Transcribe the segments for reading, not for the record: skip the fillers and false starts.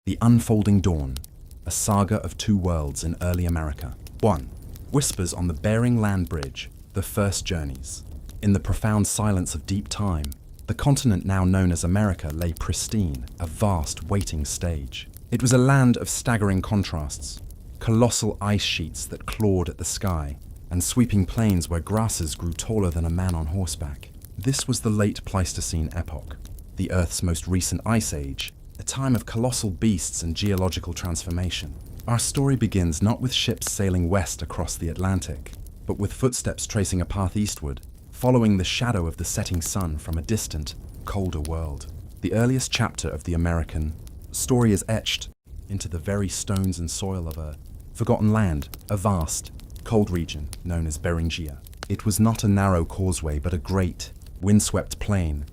The Unfolding Dawn, a saga of two worlds in early America. 1. Whispers on the Bering Land Bridge, the first journeys. In the profound silence of deep time, the continent now known as America lay pristine, a vast waiting stage. It was a land of staggering contrasts, colossal ice sheets that clawed at the sky, and sweeping plains where grasses grew taller than a man on horseback. This was the late Pleistocene epoch, the Earth's most recent ice age, a time of colossal beasts and geological transformation. Our story begins not with ships sailing west across the Atlantic, but with footsteps tracing a path eastward, following the shadow of the setting sun from a distant, colder world. The earliest chapter of the American story is etched into the very stones and soil of a forgotten land, a vast, cold region known as Beringia. It was not a narrow causeway, but a great, windswept plain,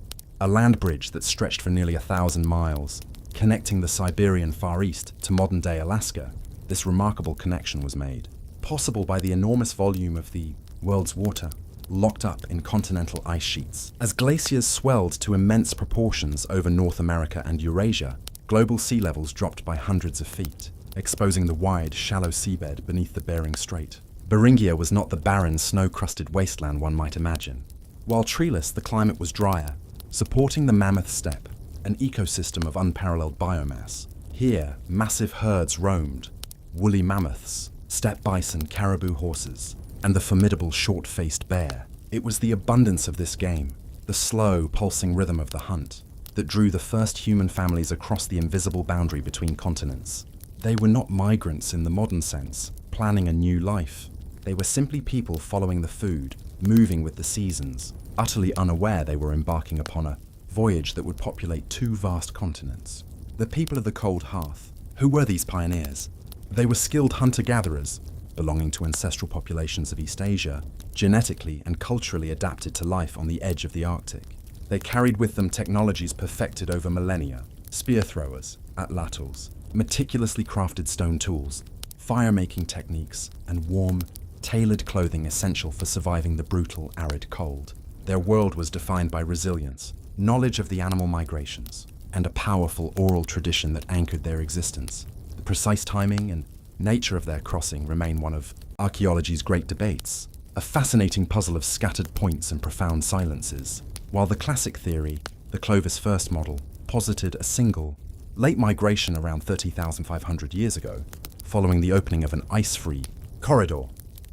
a land bridge that stretched for nearly 1,000 miles, connecting the Siberian Far East to modern-day Alaska. This remarkable connection was made possible by the enormous volume of the world's water, locked up in continental ice sheets. As glaciers swelled to immense proportions over North America and Eurasia, global sea levels dropped by hundreds of feet, exposing the wide, shallow seabed beneath the Bering Strait. Beringia was not the barren, snow-crusted wasteland one might imagine. While treeless, the climate was drier, supporting the mammoth steppe, an ecosystem of unparalleled biomass. Here, massive herds roamed, woolly mammoths, steppe bison, caribou horses, and the formidable short-faced bear. It was the abundance of this game, the slow, pulsing rhythm of the hunt, that drew the first human families across the invisible boundary between continents. They were not migrants in the modern sense, planning a new life. They were simply people following the food, moving with the seasons, utterly unaware they were embarking upon a voyage that would populate two vast continents. The people of the Cold Hearth. Who were these pioneers? They were skilled hunter-gatherers, belonging to ancestral populations of East Asia, genetically and culturally adapted to life on the edge of the Arctic. They carried with them technologies perfected over millennia: spear throwers, atlatls, meticulously crafted stone tools, fire-making techniques, and warm, tailored clothing essential for surviving the brutal, arid cold. Their world was defined by resilience, knowledge of the animal migrations, and a powerful oral tradition that anchored their existence. The precise timing and nature of their crossing remain one of archaeology's great debates, a fascinating puzzle of scattered points and profound silences. While the classic theory, the Clovis first model, posited a single, late migration around 30,500 years ago, following the opening of an ice-free corridor,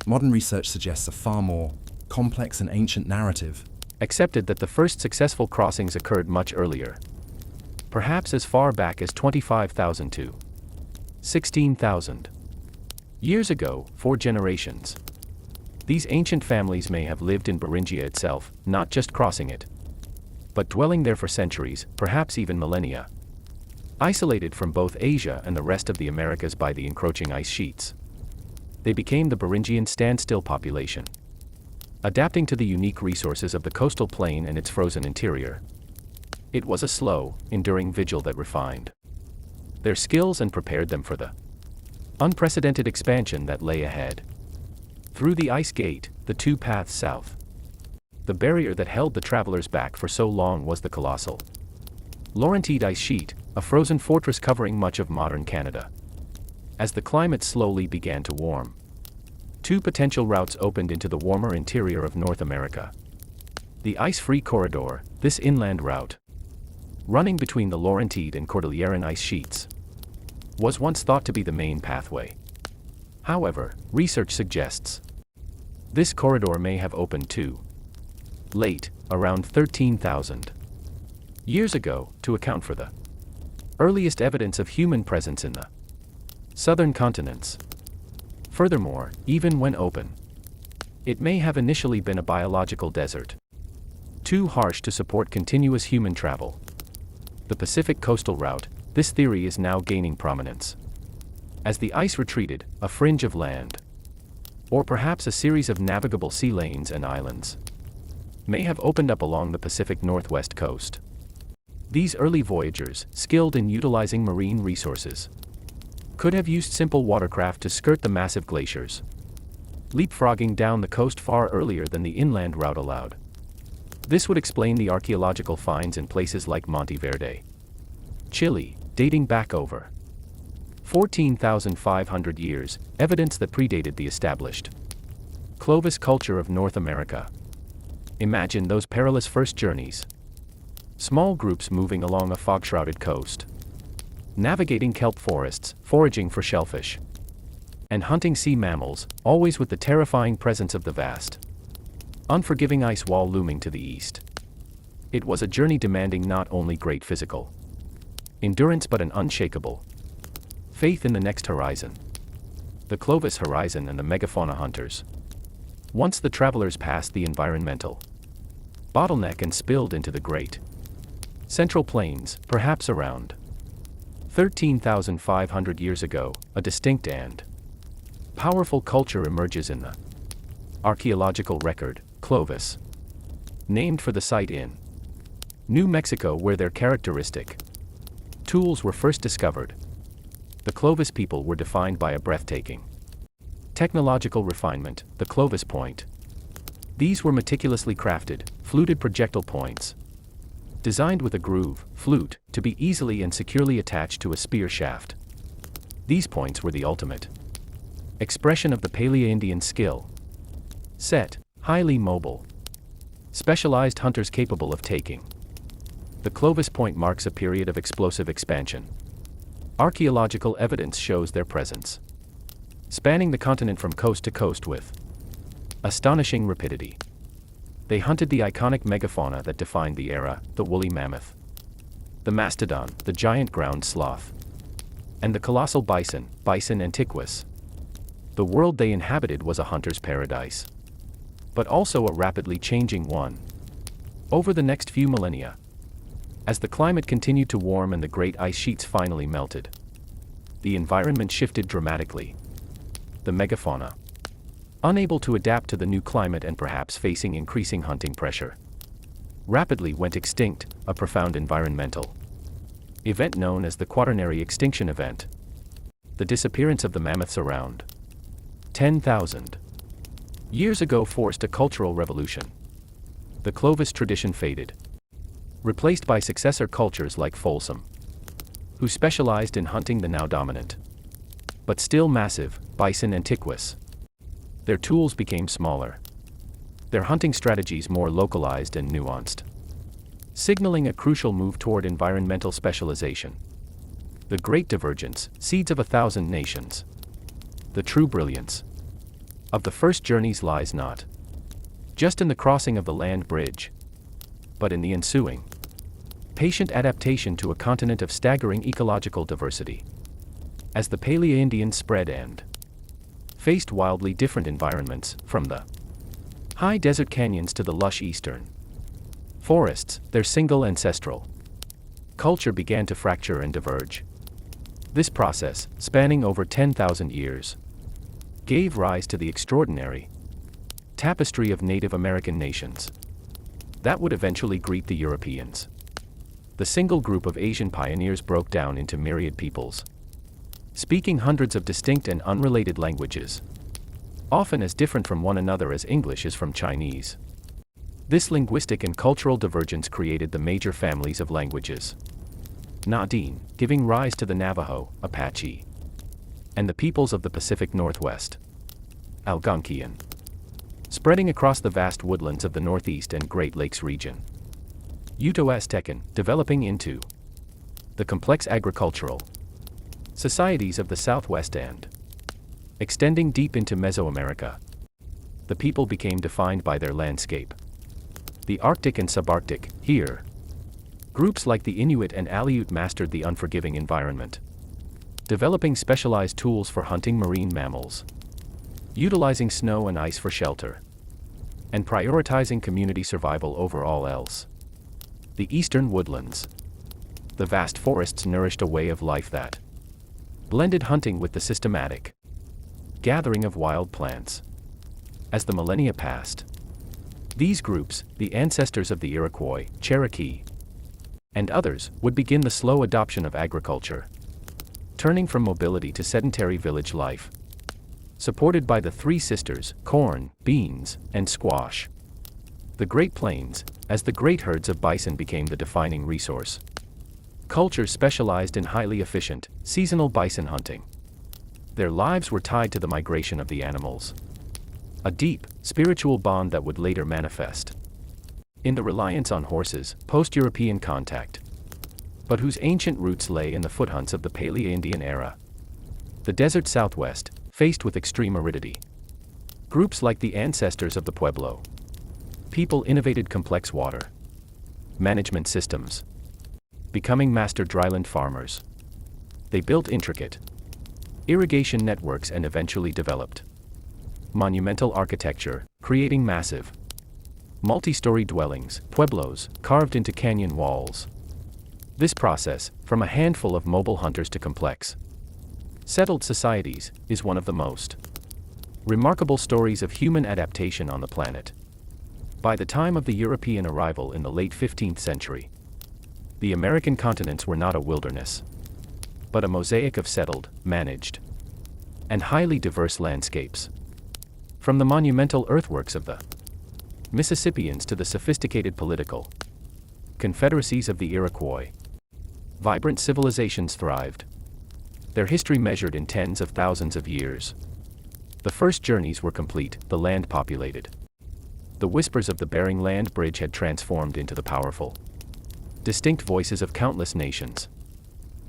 modern research suggests a far more complex and ancient narrative, accepted that the first successful crossings occurred much earlier, perhaps as far back as 25,000 to 16,000 years ago, 4 generations. These ancient families may have lived in Beringia itself, not just crossing it, but dwelling there for centuries, perhaps even millennia. Isolated from both Asia and the rest of the Americas by the encroaching ice sheets, they became the Beringian standstill population, adapting to the unique resources of the coastal plain and its frozen interior. It was a slow, enduring vigil that refined their skills and prepared them for the unprecedented expansion that lay ahead. Through the ice gate, the two paths south. The barrier that held the travelers back for so long was the colossal Laurentide ice sheet, a frozen fortress covering much of modern Canada. As the climate slowly began to warm, 2 potential routes opened into the warmer interior of North America. The ice-free corridor, this inland route, running between the Laurentide and Cordilleran ice sheets, was once thought to be the main pathway. However, research suggests this corridor may have opened too late, around 13,000 years ago, to account for the earliest evidence of human presence in the southern continents. Furthermore, even when open, it may have initially been a biological desert, too harsh to support continuous human travel. The Pacific coastal route, this theory is now gaining prominence. As the ice retreated, a fringe of land, or perhaps a series of navigable sea lanes and islands, may have opened up along the Pacific Northwest coast. These early voyagers, skilled in utilizing marine resources, could have used simple watercraft to skirt the massive glaciers, leapfrogging down the coast far earlier than the inland route allowed. This would explain the archaeological finds in places like Monte Verde, Chile, dating back over 14,500 years, evidence that predated the established Clovis culture of North America. Imagine those perilous first journeys. Small groups moving along a fog-shrouded coast, navigating kelp forests, foraging for shellfish, and hunting sea mammals, always with the terrifying presence of the vast, unforgiving ice wall looming to the east. It was a journey demanding not only great physical endurance but an unshakable faith in the next horizon. The Clovis horizon and the megafauna hunters. Once the travelers passed the environmental bottleneck and spilled into the great Central Plains, perhaps around 13,500 years ago, a distinct and powerful culture emerges in the archaeological record, Clovis, named for the site in New Mexico where their characteristic tools were first discovered. The Clovis people were defined by a breathtaking technological refinement, the Clovis point. These were meticulously crafted, fluted projectile points, designed with a groove, flute, to be easily and securely attached to a spear shaft. These points were the ultimate expression of the Paleo-Indian skill set, highly mobile, specialized hunters capable of taking. The Clovis point marks a period of explosive expansion. Archaeological evidence shows their presence, spanning the continent from coast to coast with astonishing rapidity. They hunted the iconic megafauna that defined the era, the woolly mammoth, the mastodon, the giant ground sloth, and the colossal bison, Bison antiquus. The world they inhabited was a hunter's paradise, but also a rapidly changing one. Over the next few millennia, as the climate continued to warm and the great ice sheets finally melted, the environment shifted dramatically. The megafauna, unable to adapt to the new climate and perhaps facing increasing hunting pressure, rapidly went extinct, a profound environmental event known as the Quaternary Extinction Event. The disappearance of the mammoths around 10,000 years ago forced a cultural revolution. The Clovis tradition faded, replaced by successor cultures like Folsom, who specialized in hunting the now dominant, but still massive, Bison antiquus. Their tools became smaller, their hunting strategies more localized and nuanced, signaling a crucial move toward environmental specialization. The Great Divergence, Seeds of 1,000 Nations. The true brilliance of the first journeys lies not just in the crossing of the land bridge, but in the ensuing patient adaptation to a continent of staggering ecological diversity. As the Paleo-Indians spread and faced wildly different environments, from the high desert canyons to the lush eastern forests, their single ancestral culture began to fracture and diverge. This process, spanning over 10,000 years, gave rise to the extraordinary tapestry of Native American nations that would eventually greet the Europeans. The single group of Asian pioneers broke down into myriad peoples, speaking hundreds of distinct and unrelated languages, often as different from one another as English is from Chinese. This linguistic and cultural divergence created the major families of languages, Nadine, giving rise to the Navajo, Apache, and the peoples of the Pacific Northwest, Algonquian, spreading across the vast woodlands of the Northeast and Great Lakes region. Uto-Aztecan, developing into the complex agricultural societies of the Southwest and extending deep into Mesoamerica. The people became defined by their landscape, the Arctic and subarctic. Here, groups like the Inuit and Aleut mastered the unforgiving environment, developing specialized tools for hunting marine mammals, utilizing snow and ice for shelter, and prioritizing community survival over all else. The eastern woodlands, the vast forests nourished a way of life that blended hunting with the systematic gathering of wild plants. As the millennia passed, these groups, the ancestors of the Iroquois, Cherokee, and others, would begin the slow adoption of agriculture, turning from mobility to sedentary village life, supported by the three sisters, corn, beans, and squash. The Great Plains, as the great herds of bison became the defining resource. Cultures specialized in highly efficient, seasonal bison hunting, Their lives were tied to the migration of the animals. A deep, spiritual bond that would later manifest in the reliance on horses, post-European contact, but whose ancient roots lay in the foothunts of the Paleo-Indian era. The desert Southwest, faced with extreme aridity. Groups like the ancestors of the Pueblo. People innovated complex water management systems, becoming master dryland farmers. They built intricate irrigation networks and eventually developed monumental architecture, creating massive multi-story dwellings, pueblos, carved into canyon walls. This process, from a handful of mobile hunters to complex settled societies, is one of the most remarkable stories of human adaptation on the planet. By the time of the European arrival in the late 15th century, the American continents were not a wilderness, but a mosaic of settled, managed, and highly diverse landscapes. From the monumental earthworks of the Mississippians to the sophisticated political confederacies of the Iroquois, vibrant civilizations thrived. Their history measured in tens of thousands of years. The first journeys were complete, the land populated. The whispers of the Bering Land Bridge had transformed into the powerful, distinct voices of countless nations,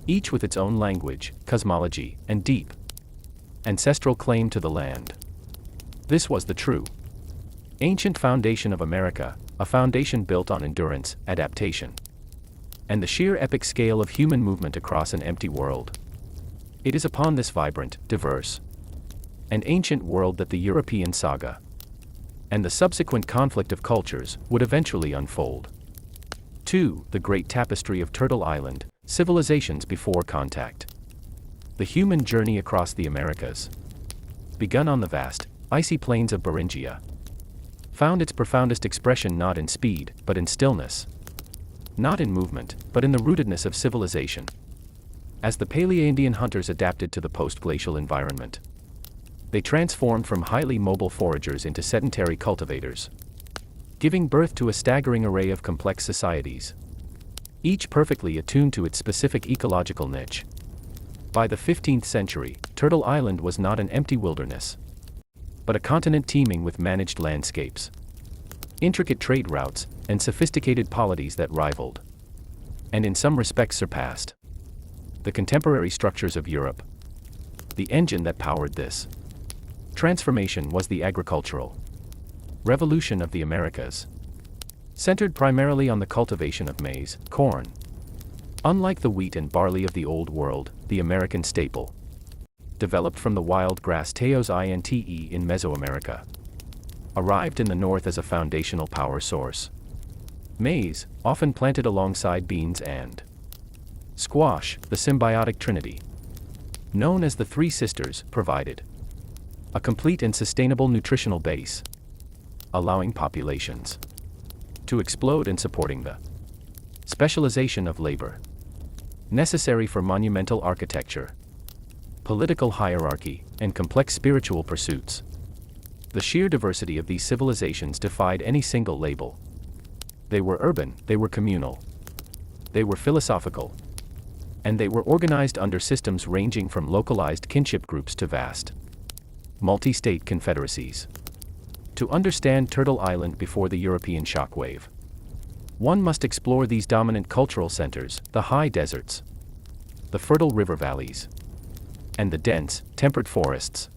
each with its own language, cosmology, and deep ancestral claim to the land. This was the true ancient foundation of America, a foundation built on endurance, adaptation, and the sheer epic scale of human movement across an empty world. It is upon this vibrant, diverse, and ancient world that the European saga and the subsequent conflict of cultures would eventually unfold. 2. The Great Tapestry of Turtle Island, Civilizations Before Contact. The human journey across the Americas, begun on the vast, icy plains of Beringia, found its profoundest expression not in speed, but in stillness. Not in movement, but in the rootedness of civilization. As the Paleo-Indian hunters adapted to the post-glacial environment, they transformed from highly mobile foragers into sedentary cultivators, giving birth to a staggering array of complex societies, each perfectly attuned to its specific ecological niche. By the 15th century, Turtle Island was not an empty wilderness, but a continent teeming with managed landscapes, intricate trade routes, and sophisticated polities that rivaled, and in some respects surpassed, the contemporary structures of Europe. The engine that powered this transformation was the agricultural revolution of the Americas, centered primarily on the cultivation of maize, corn. Unlike the wheat and barley of the Old World, the American staple, developed from the wild grass Teos Inte in Mesoamerica, arrived in the north as a foundational power source. Maize, often planted alongside beans and squash, the symbiotic trinity, known as the Three Sisters, provided a complete and sustainable nutritional base, allowing populations to explode and supporting the specialization of labor necessary for monumental architecture, political hierarchy, and complex spiritual pursuits. The sheer diversity of these civilizations defied any single label. They were urban, they were communal, they were philosophical, and they were organized under systems ranging from localized kinship groups to vast multi-state confederacies. To understand Turtle Island before the European shockwave, one must explore these dominant cultural centers, the high deserts, the fertile river valleys, and the dense, temperate forests.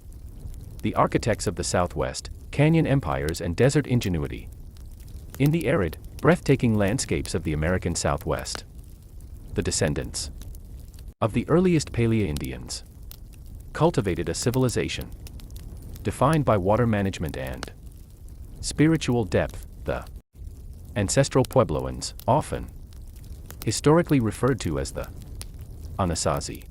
The architects of the Southwest, canyon empires and desert ingenuity. In the arid, breathtaking landscapes of the American Southwest, the descendants of the earliest Paleo-Indians cultivated a civilization defined by water management and spiritual depth. The ancestral Puebloans, often historically referred to as the Anasazi.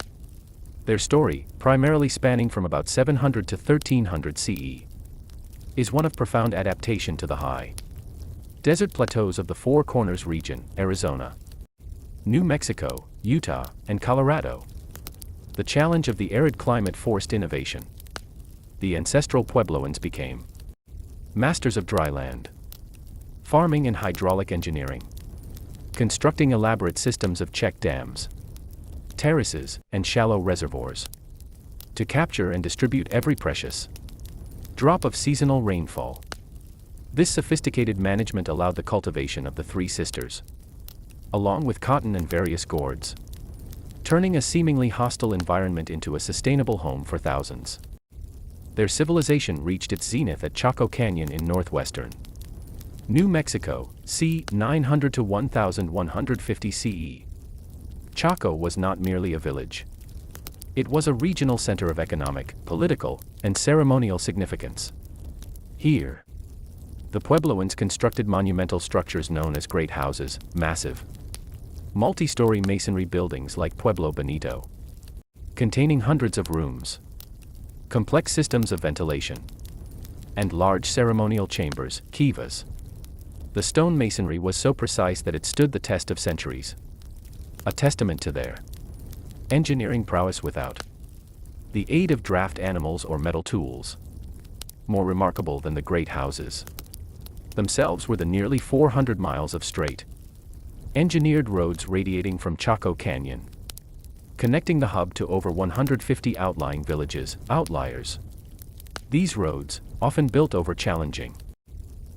Their story, primarily spanning from about 700 to 1300 CE, is one of profound adaptation to the high desert plateaus of the Four Corners region, Arizona, New Mexico, Utah, and Colorado. The challenge of the arid climate forced innovation. The ancestral Puebloans became masters of dry land, farming and hydraulic engineering, constructing elaborate systems of check dams, terraces, and shallow reservoirs. to capture and distribute every precious drop of seasonal rainfall. This sophisticated management allowed the cultivation of the Three Sisters, along with cotton and various gourds, turning a seemingly hostile environment into a sustainable home for thousands. Their civilization reached its zenith at Chaco Canyon in northwestern New Mexico, c. 900 to 1150 CE. Chaco was not merely a village. It was a regional center of economic, political, and ceremonial significance. Here, the Puebloans constructed monumental structures known as great houses, massive, multi-story masonry buildings like Pueblo Bonito, containing hundreds of rooms, complex systems of ventilation, and large ceremonial chambers, kivas. The stone masonry was so precise that it stood the test of centuries, a testament to their engineering prowess without the aid of draft animals or metal tools. More remarkable than the great houses themselves were the nearly 400 miles of straight, engineered roads radiating from Chaco Canyon, connecting the hub to over 150 outlying villages, outliers. These roads, often built over challenging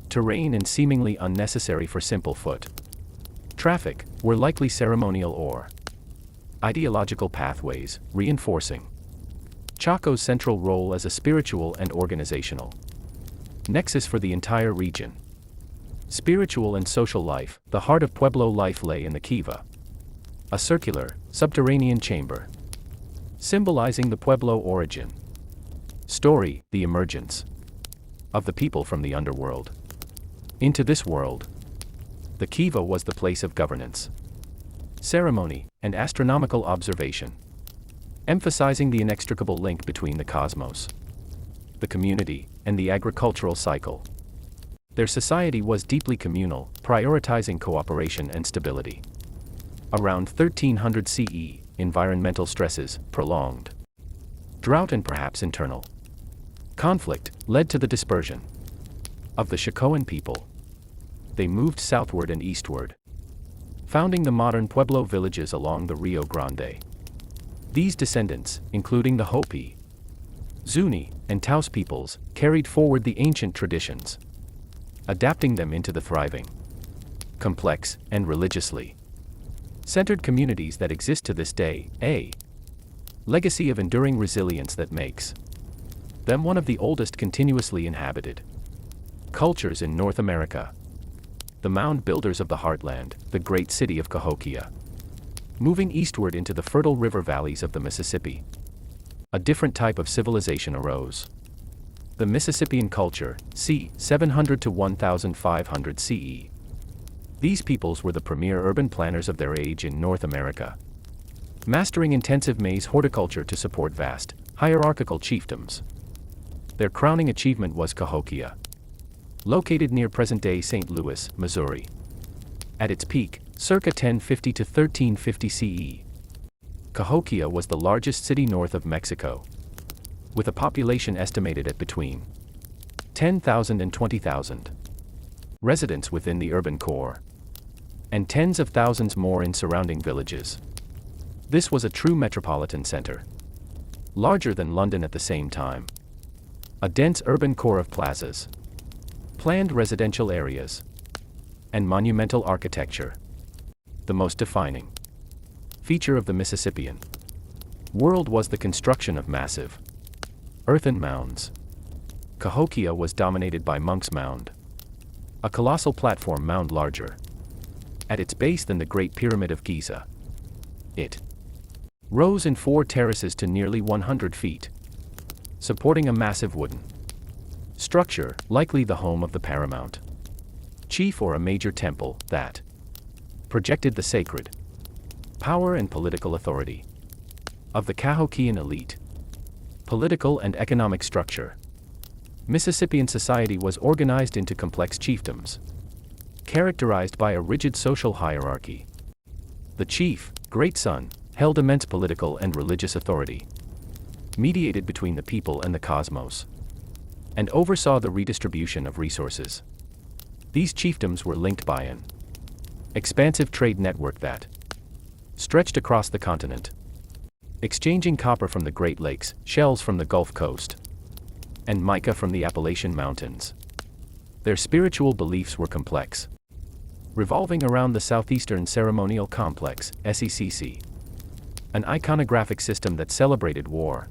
terrain and seemingly unnecessary for simple foot traffic, were likely ceremonial or ideological pathways, reinforcing Chaco's central role as a spiritual and organizational nexus for the entire region. Spiritual and social life, the heart of Pueblo life lay in the kiva, a circular, subterranean chamber, symbolizing the Pueblo origin story, the emergence of the people from the underworld into this world. The kiva was the place of governance, ceremony, and astronomical observation, emphasizing the inextricable link between the cosmos, the community, and the agricultural cycle. Their society was deeply communal, prioritizing cooperation and stability. Around 1300 CE, environmental stresses, prolonged drought and perhaps internal conflict, led to the dispersion of the Chacoan people. They moved southward and eastward, founding the modern Pueblo villages along the Rio Grande. These descendants, including the Hopi, Zuni, and Taos peoples, carried forward the ancient traditions, adapting them into the thriving, complex, and religiously centered communities that exist to this day, a legacy of enduring resilience that makes them one of the oldest continuously inhabited cultures in North America. The mound builders of the heartland, the great city of Cahokia, moving eastward into the fertile river valleys of the Mississippi. A different type of civilization arose. The Mississippian culture, c. 700 to 1500 CE. These peoples were the premier urban planners of their age in North America, mastering intensive maize horticulture to support vast, hierarchical chiefdoms. Their crowning achievement was Cahokia, located near present-day St. Louis, Missouri. At its peak, circa 1050 to 1350 CE, Cahokia was the largest city north of Mexico, with a population estimated at between 10,000 and 20,000 residents within the urban core, and tens of thousands more in surrounding villages. This was a true metropolitan center, larger than London at the same time. A dense urban core of plazas, planned residential areas, and monumental architecture. The most defining feature of the Mississippian world was the construction of massive earthen mounds. Cahokia was dominated by Monk's Mound, a colossal platform mound larger at its base than the Great Pyramid of Giza. It rose in 4 terraces to nearly 100 feet, supporting a massive wooden structure, likely the home of the paramount chief or a major temple, that projected the sacred power and political authority of the Cahokian elite. Political and economic structure. Mississippian society was organized into complex chiefdoms, characterized by a rigid social hierarchy. The chief, great son, held immense political and religious authority, mediated between the people and the cosmos, and oversaw the redistribution of resources. These chiefdoms were linked by an expansive trade network that stretched across the continent. exchanging copper from the Great Lakes, shells from the Gulf Coast, and mica from the Appalachian Mountains. Their spiritual beliefs were complex, revolving around the Southeastern Ceremonial Complex, SECC, an iconographic system that celebrated war,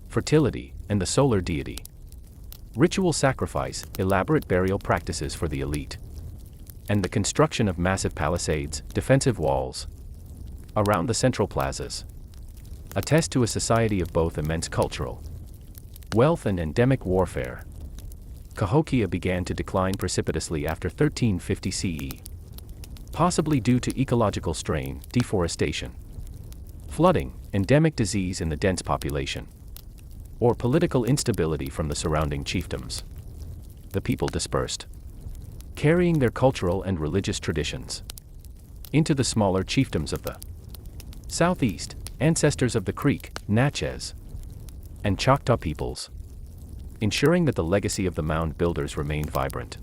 fertility, and the solar deity. Ritual sacrifice, elaborate burial practices for the elite, and the construction of massive palisades, defensive walls, around the central plazas, attest to a society of both immense cultural wealth and endemic warfare. Cahokia began to decline precipitously after 1350 CE, possibly due to ecological strain, deforestation, flooding, endemic disease in the dense population, or political instability from the surrounding chiefdoms. The people dispersed, carrying their cultural and religious traditions into the smaller chiefdoms of the southeast, ancestors of the Creek, Natchez, and Choctaw peoples, ensuring that the legacy of the mound builders remained vibrant,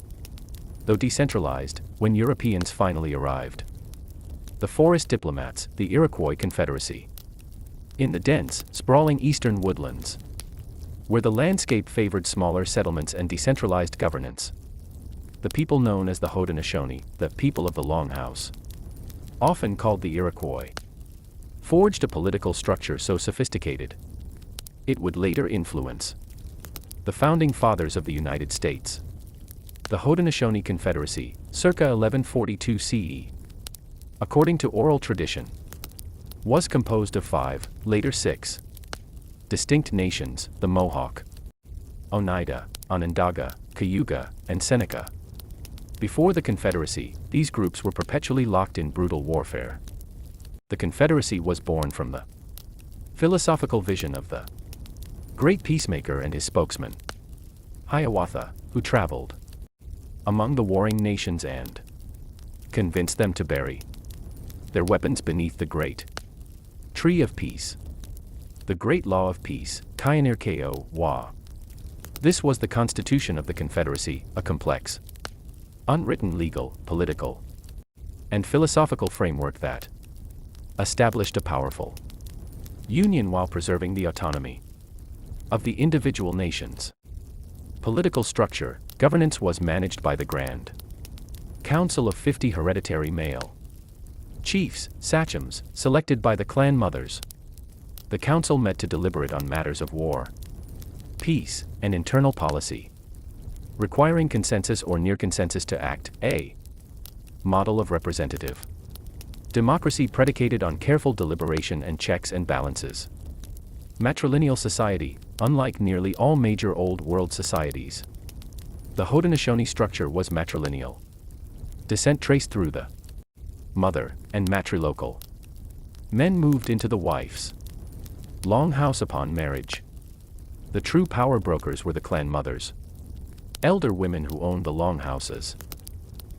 though decentralized, when Europeans finally arrived. The forest diplomats, the Iroquois Confederacy. In the dense, sprawling eastern woodlands, where the landscape favored smaller settlements and decentralized governance, the people known as the Haudenosaunee, the people of the Longhouse, often called the Iroquois, forged a political structure so sophisticated it would later influence the founding fathers of the United States. The Haudenosaunee Confederacy, circa 1142 CE, according to oral tradition, was composed of 5, later 6, distinct nations: the Mohawk, Oneida, Onondaga, Cayuga, and Seneca. Before the Confederacy, these groups were perpetually locked in brutal warfare. The Confederacy was born from the philosophical vision of the great peacemaker and his spokesman, Hiawatha, who traveled among the warring nations and convinced them to bury their weapons beneath the great tree of peace. The Great Law of Peace, Kyanir Ko Wa. This was the constitution of the Confederacy, a complex, unwritten legal, political, and philosophical framework that established a powerful union while preserving the autonomy of the individual nations. Political structure, governance was managed by the Grand Council of 50 hereditary male chiefs, sachems, selected by the clan mothers. The council met to deliberate on matters of war, peace, and internal policy, requiring consensus or near consensus to act. A model of representative democracy predicated on careful deliberation and checks and balances. Matrilineal society, unlike nearly all major Old World societies, the Haudenosaunee structure was matrilineal. Descent traced through the mother, and matrilocal. Men moved into the wife's longhouse upon marriage. The true power brokers were the clan mothers. Elder women who owned the longhouses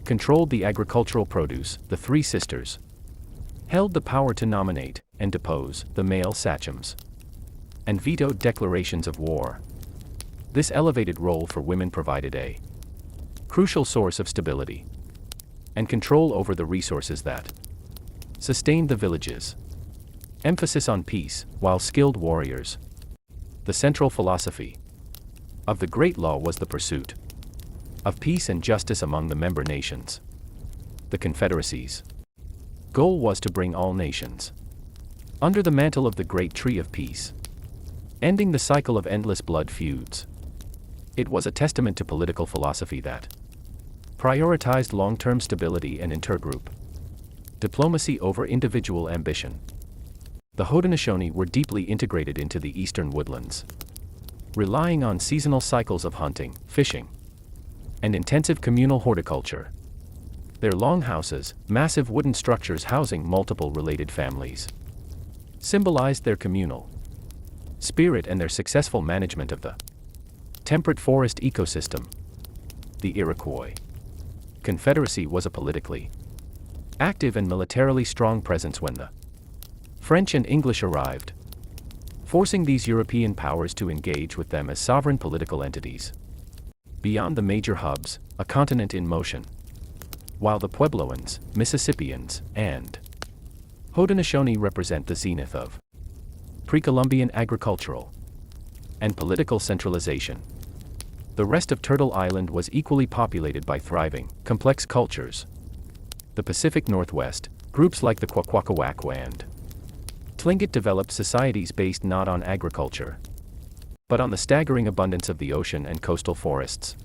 controlled the agricultural produce. The three sisters held the power to nominate and depose the male sachems and vetoed declarations of war. This elevated role for women provided a crucial source of stability and control over the resources that sustained the villages. Emphasis on peace, while skilled warriors. The central philosophy of the Great Law was the pursuit of peace and justice among the member nations. The Confederacy's goal was to bring all nations under the mantle of the Great Tree of Peace, ending the cycle of endless blood feuds. It was a testament to political philosophy that prioritized long-term stability and intergroup diplomacy over individual ambition. The Haudenosaunee were deeply integrated into the eastern woodlands, relying on seasonal cycles of hunting, fishing, and intensive communal horticulture. Their longhouses, massive wooden structures housing multiple related families, symbolized their communal spirit and their successful management of the temperate forest ecosystem. The Iroquois Confederacy was a politically active and militarily strong presence when the French and English arrived, forcing these European powers to engage with them as sovereign political entities. Beyond the major hubs, a continent in motion. While the Puebloans, Mississippians, and Haudenosaunee represent the zenith of pre-Columbian agricultural and political centralization. The rest of Turtle Island was equally populated by thriving, complex cultures. The Pacific Northwest, groups like the Kwakwaka'wakw and Tlingit developed societies based not on agriculture, but on the staggering abundance of the ocean and coastal forests.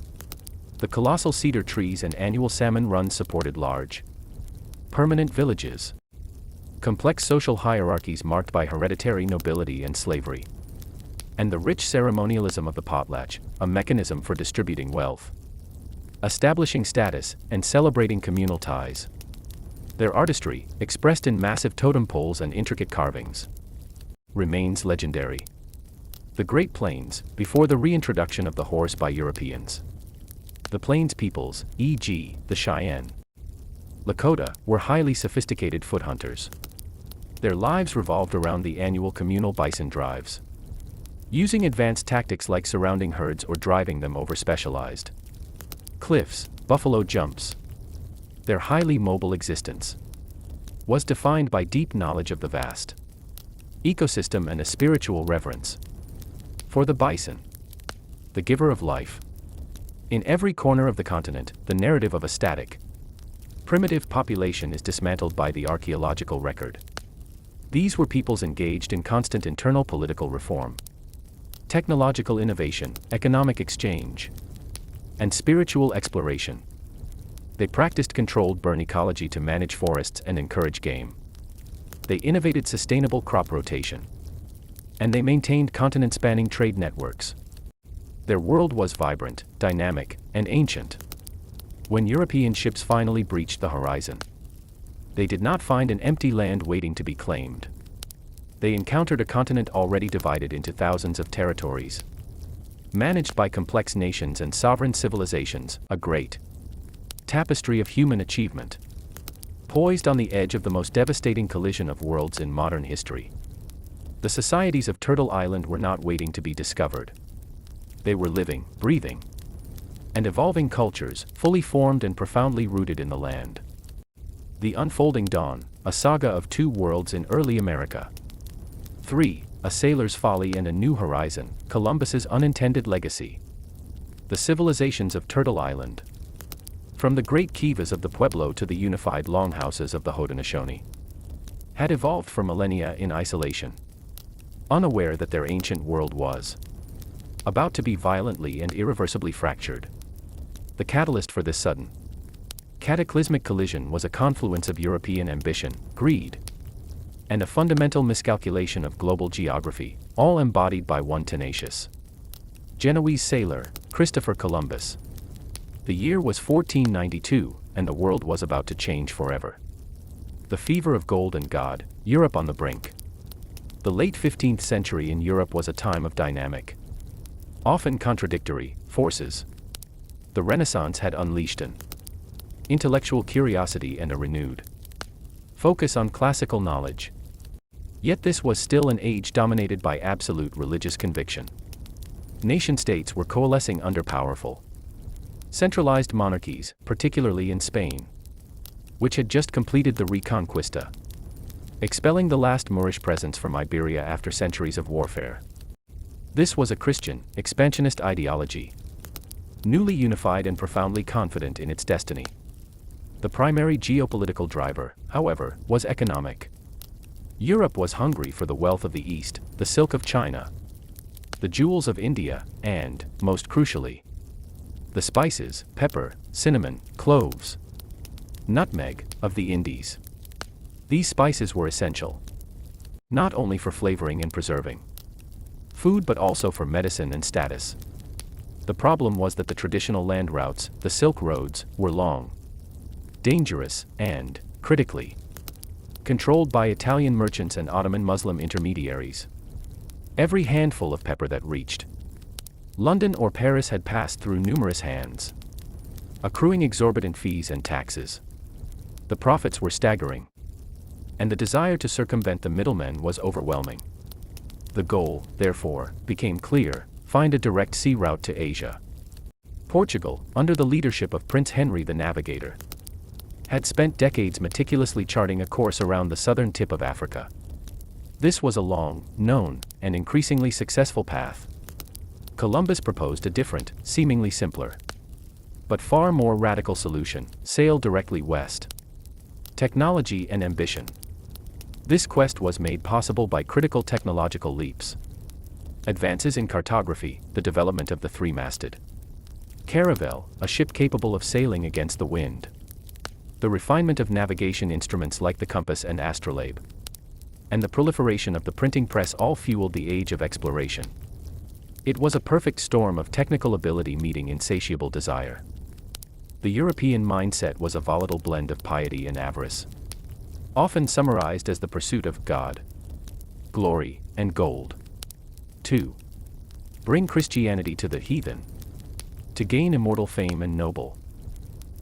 The colossal cedar trees and annual salmon runs supported large, permanent villages. Complex social hierarchies marked by hereditary nobility and slavery. And the rich ceremonialism of the potlatch, a mechanism for distributing wealth, establishing status, and celebrating communal ties. Their artistry, expressed in massive totem poles and intricate carvings, remains legendary. The Great Plains, before the reintroduction of the horse by Europeans. The Plains peoples, e.g., the Cheyenne, Lakota, were highly sophisticated foot hunters. Their lives revolved around the annual communal bison drives, using advanced tactics like surrounding herds or driving them over specialized cliffs, buffalo jumps. Their highly mobile existence was defined by deep knowledge of the vast ecosystem and a spiritual reverence for the bison, the giver of life. In every corner of the continent, the narrative of a static, primitive population is dismantled by the archaeological record. These were peoples engaged in constant internal political reform, technological innovation, economic exchange, and spiritual exploration. They practiced controlled burn ecology to manage forests and encourage game. They innovated sustainable crop rotation. And they maintained continent-spanning trade networks. Their world was vibrant, dynamic, and ancient. When European ships finally breached the horizon, they did not find an empty land waiting to be claimed. They encountered a continent already divided into thousands of territories, managed by complex nations and sovereign civilizations, a great tapestry of human achievement, poised on the edge of the most devastating collision of worlds in modern history. The societies of Turtle Island were not waiting to be discovered. They were living, breathing, and evolving cultures, fully formed and profoundly rooted in the land. The Unfolding Dawn, a saga of two worlds in early America. 3. A Sailor's Folly and a New Horizon, Columbus's Unintended Legacy. The civilizations of Turtle Island. From the great kivas of the Pueblo to the unified longhouses of the Haudenosaunee, had evolved for millennia in isolation, unaware that their ancient world was about to be violently and irreversibly fractured. The catalyst for this sudden, cataclysmic collision was a confluence of European ambition, greed, and a fundamental miscalculation of global geography, all embodied by one tenacious Genoese sailor, Christopher Columbus. The year was 1492, and the world was about to change forever. The fever of gold and God, Europe on the brink. The late 15th century in Europe was a time of dynamic, often contradictory, forces. The Renaissance had unleashed an intellectual curiosity and a renewed focus on classical knowledge. Yet this was still an age dominated by absolute religious conviction. Nation-states were coalescing under powerful, centralized monarchies, particularly in Spain, which had just completed the Reconquista, expelling the last Moorish presence from Iberia after centuries of warfare. This was a Christian, expansionist ideology, newly unified and profoundly confident in its destiny. The primary geopolitical driver, however, was economic. Europe was hungry for the wealth of the East, the silk of China, the jewels of India, and, most crucially, the spices, pepper, cinnamon, cloves, nutmeg, of the Indies. These spices were essential, not only for flavoring and preserving food but also for medicine and status. The problem was that the traditional land routes, the Silk Roads, were long, dangerous, and, critically, controlled by Italian merchants and Ottoman Muslim intermediaries. Every handful of pepper that reached London or Paris had passed through numerous hands, accruing exorbitant fees and taxes. The profits were staggering, and the desire to circumvent the middlemen was overwhelming. The goal, therefore, became clear: find a direct sea route to Asia. Portugal, under the leadership of Prince Henry the Navigator, had spent decades meticulously charting a course around the southern tip of Africa. This was a long, known, and increasingly successful path. Columbus proposed a different, seemingly simpler, but far more radical solution: sail directly west. Technology and ambition. This quest was made possible by critical technological leaps. Advances in cartography, the development of the three-masted caravel, a ship capable of sailing against the wind. The refinement of navigation instruments like the compass and astrolabe, and the proliferation of the printing press all fueled the age of exploration. It was a perfect storm of technical ability meeting insatiable desire. The European mindset was a volatile blend of piety and avarice, often summarized as the pursuit of God, glory, and gold. 2. Bring Christianity to the heathen. To gain immortal fame and noble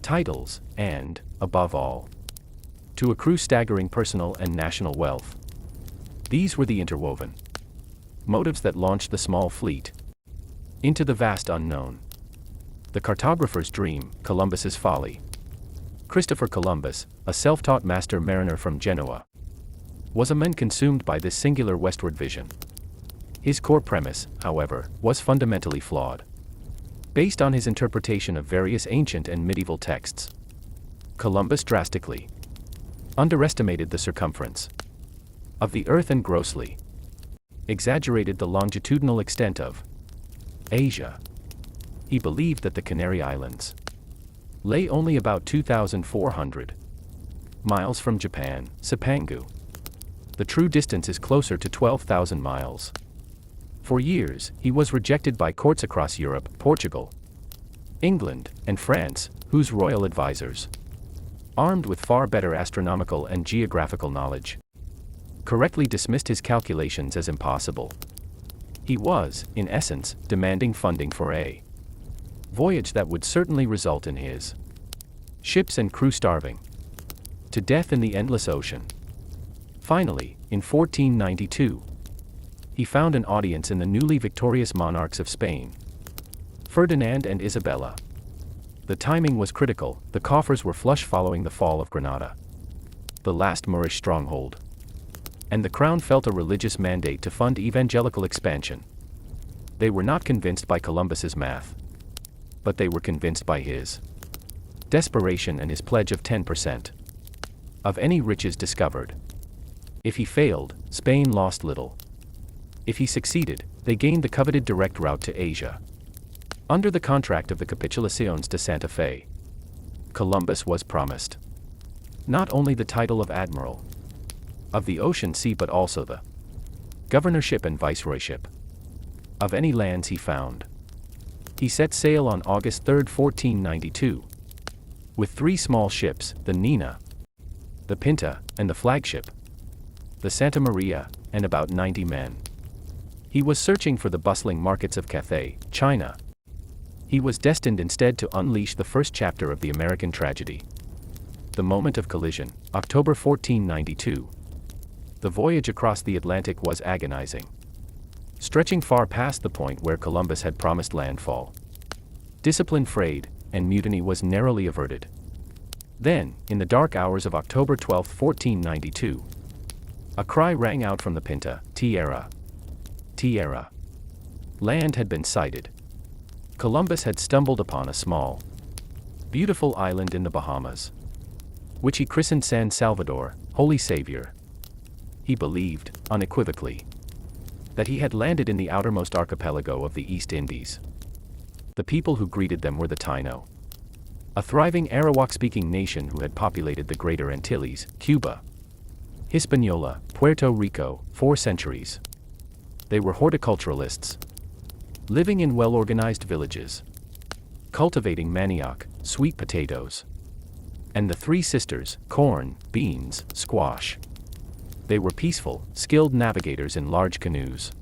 titles, and, above all, to accrue staggering personal and national wealth. These were the interwoven motives that launched the small fleet into the vast unknown. The cartographer's dream, Columbus's folly. Christopher Columbus, a self-taught master mariner from Genoa, was a man consumed by this singular westward vision. His core premise, however, was fundamentally flawed. Based on his interpretation of various ancient and medieval texts, Columbus drastically underestimated the circumference of the earth and grossly exaggerated the longitudinal extent of Asia. He believed that the Canary Islands lay only about 2,400 miles from Japan, Sipangu. The true distance is closer to 12,000 miles. For years, he was rejected by courts across Europe, Portugal, England, and France, whose royal advisors, armed with far better astronomical and geographical knowledge, correctly dismissed his calculations as impossible. He was, in essence, demanding funding for a voyage that would certainly result in his ships and crew starving to death in the endless ocean. Finally, in 1492, he found an audience in the newly victorious monarchs of Spain, Ferdinand and Isabella. The timing was critical, the coffers were flush following the fall of Granada, the last Moorish stronghold, and the crown felt a religious mandate to fund evangelical expansion. They were not convinced by Columbus's math, but they were convinced by his desperation and his pledge of 10% of any riches discovered. If he failed, Spain lost little. If he succeeded, they gained the coveted direct route to Asia. Under the contract of the Capitulaciones de Santa Fe, Columbus was promised not only the title of admiral of the ocean sea but also the governorship and viceroyship of any lands he found. He set sail on August 3, 1492, with 3 small ships, the Nina, the Pinta, and the flagship, the Santa Maria, and about 90 men. He was searching for the bustling markets of Cathay, China. He was destined instead to unleash the first chapter of the American tragedy. The moment of collision, October 1492. The voyage across the Atlantic was agonizing, stretching far past the point where Columbus had promised landfall. Discipline frayed, and mutiny was narrowly averted. Then, in the dark hours of October 12, 1492, a cry rang out from the Pinta, "Tierra! Tierra!" Land had been sighted. Columbus had stumbled upon a small, beautiful island in the Bahamas, which he christened San Salvador, Holy Savior. He believed, unequivocally, that he had landed in the outermost archipelago of the East Indies. The people who greeted them were the Taino, a thriving Arawak-speaking nation who had populated the Greater Antilles, Cuba, Hispaniola, Puerto Rico, for centuries. They were horticulturalists, living in well-organized villages, cultivating manioc, sweet potatoes, and the 3 sisters, corn, beans, squash. They were peaceful, skilled navigators in large canoes,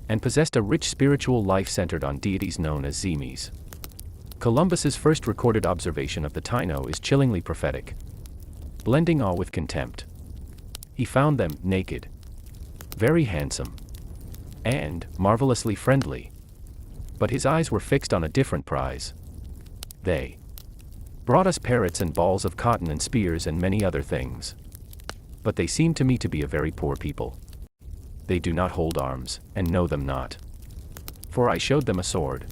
and possessed a rich spiritual life centered on deities known as Zemis. Columbus's first recorded observation of the Taino is chillingly prophetic, blending awe with contempt. He found them naked, very handsome, and marvelously friendly. But his eyes were fixed on a different prize. They brought us parrots and balls of cotton and spears and many other things. But they seemed to me to be a very poor people. they do not hold arms, and know them not. For I showed them a sword.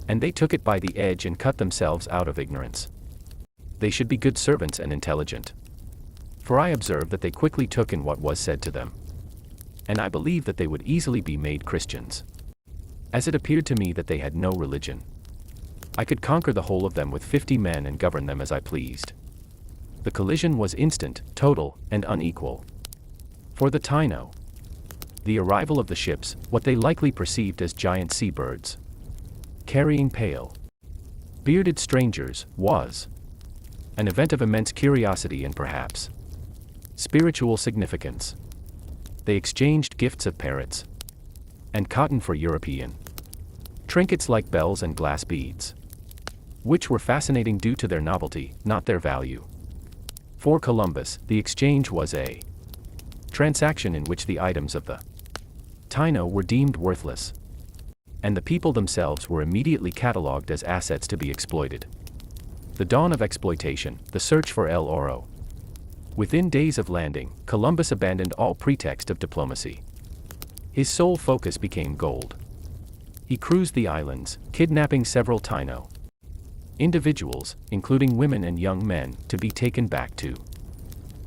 And they took it by the edge and cut themselves out of ignorance. They should be good servants and intelligent. For I observed that they quickly took in what was said to them. And I believed that they would easily be made Christians. As it appeared to me that they had no religion, I could conquer the whole of them with 50 men and govern them as I pleased. The collision was instant, total, and unequal. For the Taino, the arrival of the ships, what they likely perceived as giant seabirds, carrying pale, bearded strangers, was an event of immense curiosity and perhaps spiritual significance. They exchanged gifts of parrots and cotton for European trinkets like bells and glass beads, which were fascinating due to their novelty, not their value. For Columbus, the exchange was a transaction in which the items of the Taino were deemed worthless, and the people themselves were immediately catalogued as assets to be exploited. The dawn of exploitation, the search for El Oro. Within days of landing, Columbus abandoned all pretext of diplomacy. His sole focus became gold. He cruised the islands, kidnapping several Taino individuals, including women and young men, to be taken back to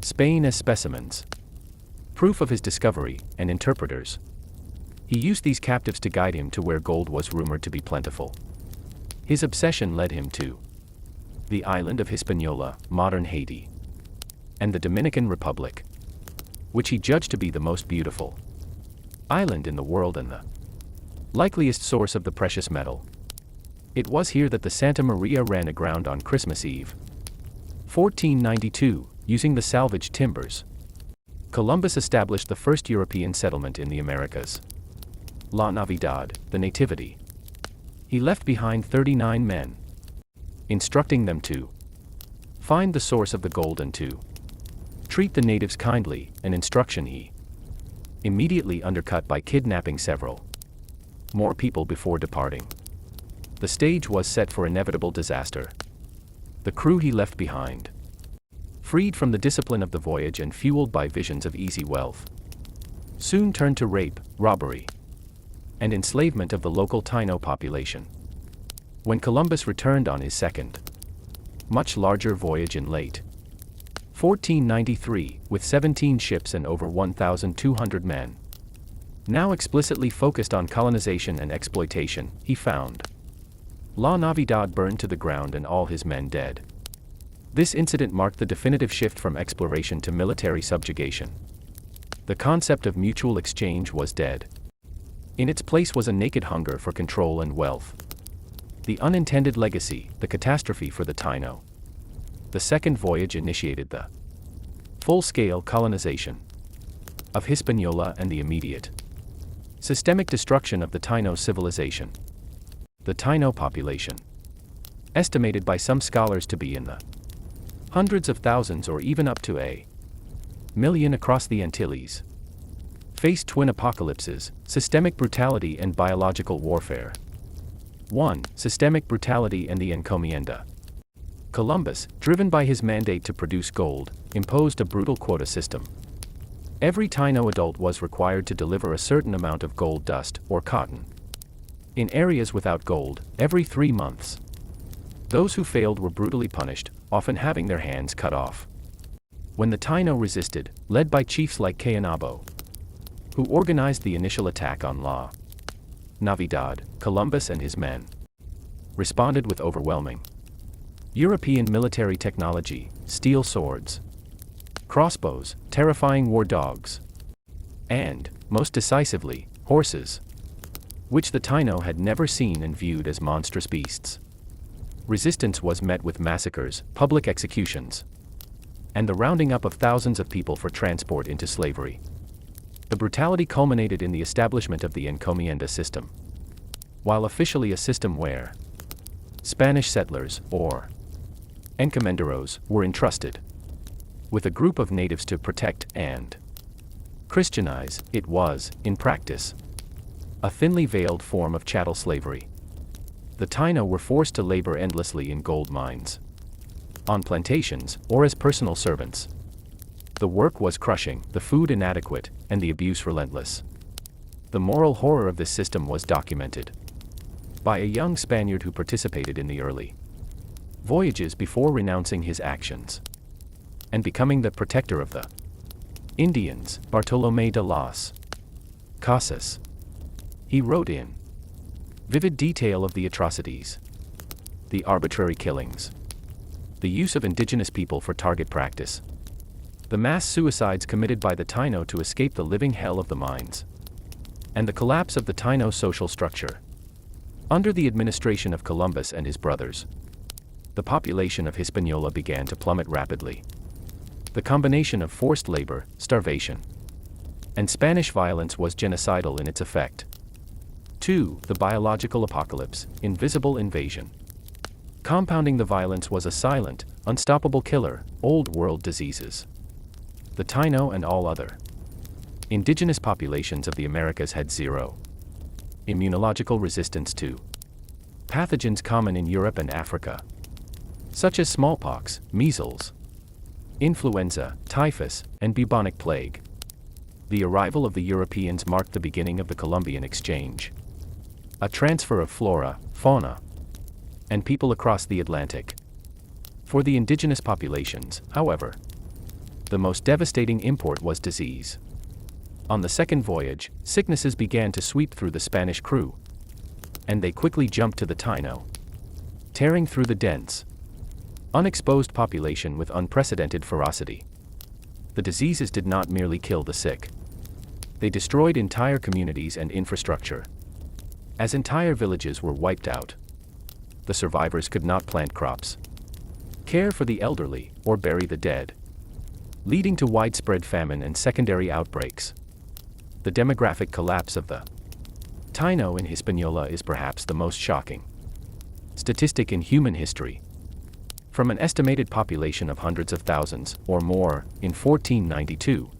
Spain as specimens. Proof of his discovery, and interpreters. He used these captives to guide him to where gold was rumored to be plentiful. His obsession led him to the island of Hispaniola, modern Haiti, and the Dominican Republic, which he judged to be the most beautiful island in the world and the likeliest source of the precious metal. It was here that the Santa Maria ran aground on Christmas Eve, 1492, using the salvaged timbers. Columbus established the first European settlement in the Americas. La Navidad, the Nativity. He left behind 39 men, instructing them to find the source of the gold and to treat the natives kindly, an instruction he immediately undercut by kidnapping several more people before departing. The stage was set for inevitable disaster. The crew he left behind, freed from the discipline of the voyage and fueled by visions of easy wealth, soon turned to rape, robbery, and enslavement of the local Taino population. When Columbus returned on his second, much larger voyage in late 1493, with 17 ships and over 1,200 men, now explicitly focused on colonization and exploitation, he found La Navidad burned to the ground and all his men dead. This incident marked the definitive shift from exploration to military subjugation. The concept of mutual exchange was dead. In its place was a naked hunger for control and wealth. The unintended legacy, the catastrophe for the Taino. The second voyage initiated the full-scale colonization of Hispaniola and the immediate systemic destruction of the Taino civilization. The Taino population, estimated by some scholars to be in the hundreds of thousands or even up to a million across the Antilles, faced twin apocalypses, systemic brutality and biological warfare. 1. Systemic brutality and the encomienda. Columbus, driven by his mandate to produce gold, imposed a brutal quota system. Every Taino adult was required to deliver a certain amount of gold dust, or cotton, in areas without gold, every 3 months. Those who failed were brutally punished, often having their hands cut off. When the Taino resisted, led by chiefs like Cayanabo, who organized the initial attack on La Navidad, Columbus and his men responded with overwhelming European military technology, steel swords, crossbows, terrifying war dogs, and, most decisively, horses, which the Taino had never seen and viewed as monstrous beasts. Resistance was met with massacres, public executions, and the rounding up of thousands of people for transport into slavery. The brutality culminated in the establishment of the encomienda system. While officially a system where Spanish settlers, or encomenderos, were entrusted with a group of natives to protect and Christianize, it was, in practice, a thinly veiled form of chattel slavery. The Taino were forced to labor endlessly in gold mines, on plantations, or as personal servants. The work was crushing, the food inadequate, and the abuse relentless. The moral horror of this system was documented by a young Spaniard who participated in the early voyages before renouncing his actions and becoming the protector of the Indians, Bartolomé de las Casas. He wrote in vivid detail of the atrocities, the arbitrary killings, the use of indigenous people for target practice, the mass suicides committed by the Taino to escape the living hell of the mines, and the collapse of the Taino social structure. Under the administration of Columbus and his brothers, the population of Hispaniola began to plummet rapidly. The combination of forced labor, starvation, and Spanish violence was genocidal in its effect. 2. The biological apocalypse, invisible invasion. Compounding the violence was a silent, unstoppable killer, old world diseases. The Taino and all other indigenous populations of the Americas had zero immunological resistance to pathogens common in Europe and Africa, such as smallpox, measles, influenza, typhus, and bubonic plague. The arrival of the Europeans marked the beginning of the Columbian Exchange, a transfer of flora, fauna, and people across the Atlantic. For the indigenous populations, however, the most devastating import was disease. On the second voyage, sicknesses began to sweep through the Spanish crew, and they quickly jumped to the Taino, tearing through the dense, unexposed population with unprecedented ferocity. The diseases did not merely kill the sick. They destroyed entire communities and infrastructure. As entire villages were wiped out, the survivors could not plant crops, care for the elderly, or bury the dead, leading to widespread famine and secondary outbreaks. The demographic collapse of the Taino in Hispaniola is perhaps the most shocking statistic in human history. From an estimated population of hundreds of thousands, or more, in 1492,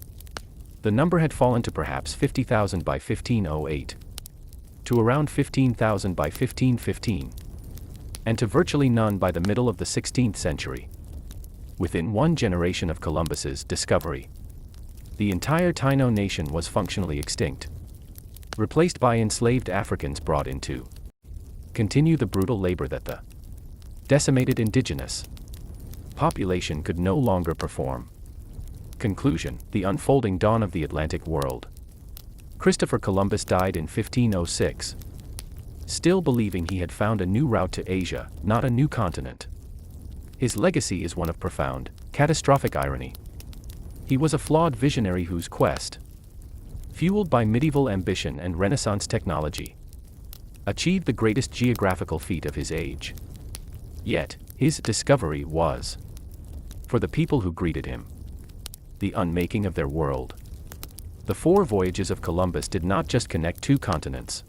the number had fallen to perhaps 50,000 by 1508, to around 15,000 by 1515, and to virtually none by the middle of the 16th century. Within one generation of Columbus's discovery, the entire Taino nation was functionally extinct, replaced by enslaved Africans brought in to continue the brutal labor that the decimated indigenous population could no longer perform. Conclusion: the unfolding dawn of the Atlantic world. Christopher Columbus died in 1506, still believing he had found a new route to Asia, not a new continent. His legacy is one of profound, catastrophic irony. He was a flawed visionary whose quest, fueled by medieval ambition and Renaissance technology, achieved the greatest geographical feat of his age. Yet, his discovery was, for the people who greeted him, the unmaking of their world. The 4 voyages of Columbus did not just connect 2 continents.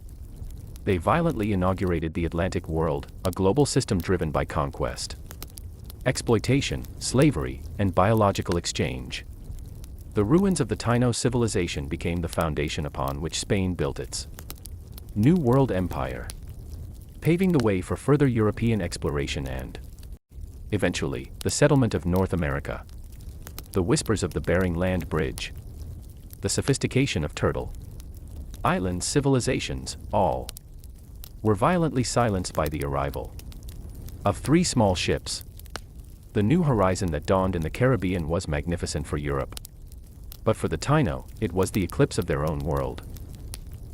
They violently inaugurated the Atlantic world, a global system driven by conquest, exploitation, slavery, and biological exchange. The ruins of the Taino civilization became the foundation upon which Spain built its New World Empire, paving the way for further European exploration and, eventually, the settlement of North America. The whispers of the Bering Land Bridge, the sophistication of Turtle Island civilizations, all were violently silenced by the arrival of 3 small ships. The new horizon that dawned in the Caribbean was magnificent for Europe. But for the Taino, it was the eclipse of their own world.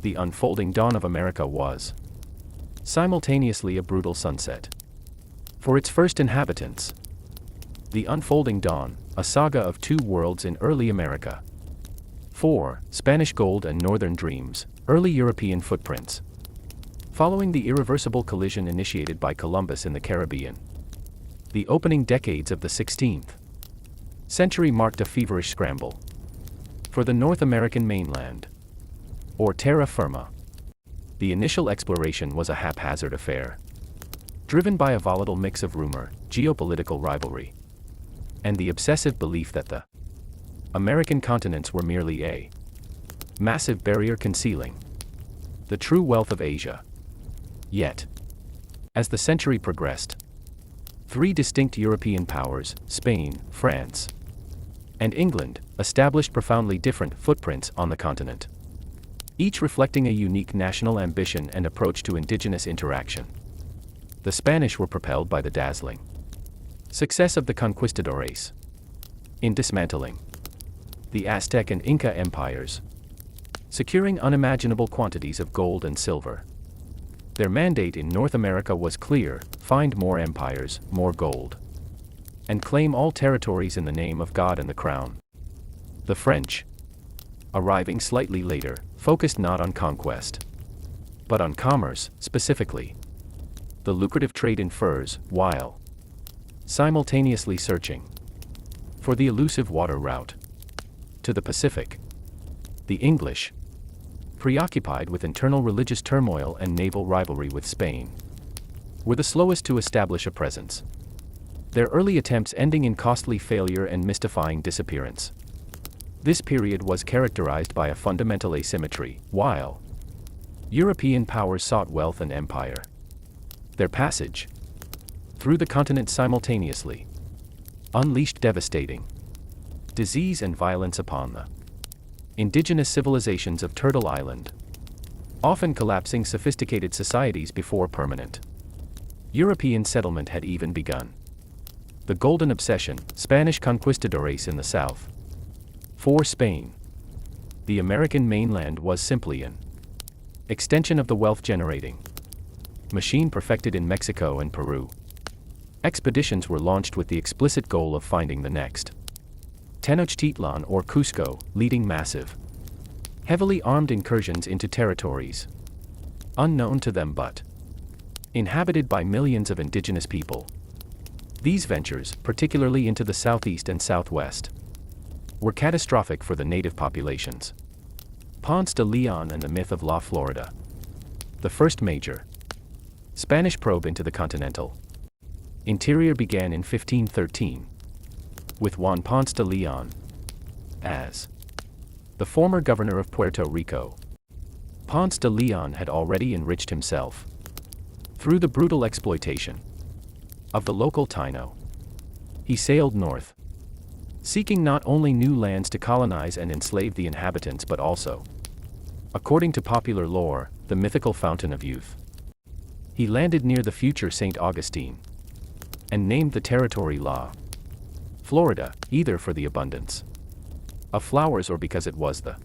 The unfolding dawn of America was simultaneously a brutal sunset for its first inhabitants. The unfolding dawn, a saga of 2 worlds in early America. 4. Spanish gold and northern dreams, early European footprints. Following the irreversible collision initiated by Columbus in the Caribbean, the opening decades of the 16th century marked a feverish scramble for the North American mainland, or terra firma. The initial exploration was a haphazard affair, driven by a volatile mix of rumor, geopolitical rivalry, and the obsessive belief that the American continents were merely a massive barrier concealing the true wealth of Asia. Yet, as the century progressed, 3 distinct European powers, Spain, France, and England established profoundly different footprints on the continent, each reflecting a unique national ambition and approach to indigenous interaction. The Spanish were propelled by the dazzling success of the conquistadores in dismantling the Aztec and Inca empires, securing unimaginable quantities of gold and silver. Their mandate in North America was clear: find more empires, more gold, and claim all territories in the name of God and the crown. The French, arriving slightly later, focused not on conquest, but on commerce, specifically the lucrative trade in furs, while simultaneously searching for the elusive water route to the Pacific. The English, preoccupied with internal religious turmoil and naval rivalry with Spain, were the slowest to establish a presence, their early attempts ending in costly failure and mystifying disappearance. This period was characterized by a fundamental asymmetry. While European powers sought wealth and empire, their passage through the continent simultaneously unleashed devastating disease and violence upon the indigenous civilizations of Turtle Island, often collapsing sophisticated societies before permanent European settlement had even begun. The Golden Obsession, Spanish conquistadores in the south. For Spain, the American mainland was simply an extension of the wealth-generating machine perfected in Mexico and Peru. Expeditions were launched with the explicit goal of finding the next Tenochtitlan or Cusco, leading massive, heavily armed incursions into territories unknown to them but inhabited by millions of indigenous people. These ventures, particularly into the southeast and southwest, were catastrophic for the native populations. Ponce de Leon and the myth of La Florida. The first major Spanish probe into the continental interior began in 1513, with Juan Ponce de Leon as the former governor of Puerto Rico. Ponce de Leon had already enriched himself through the brutal exploitation of the local Taino. He sailed north, seeking not only new lands to colonize and enslave the inhabitants but also, according to popular lore, the mythical fountain of youth. He landed near the future St. Augustine and named the territory La Florida, either for the abundance of flowers or because it was the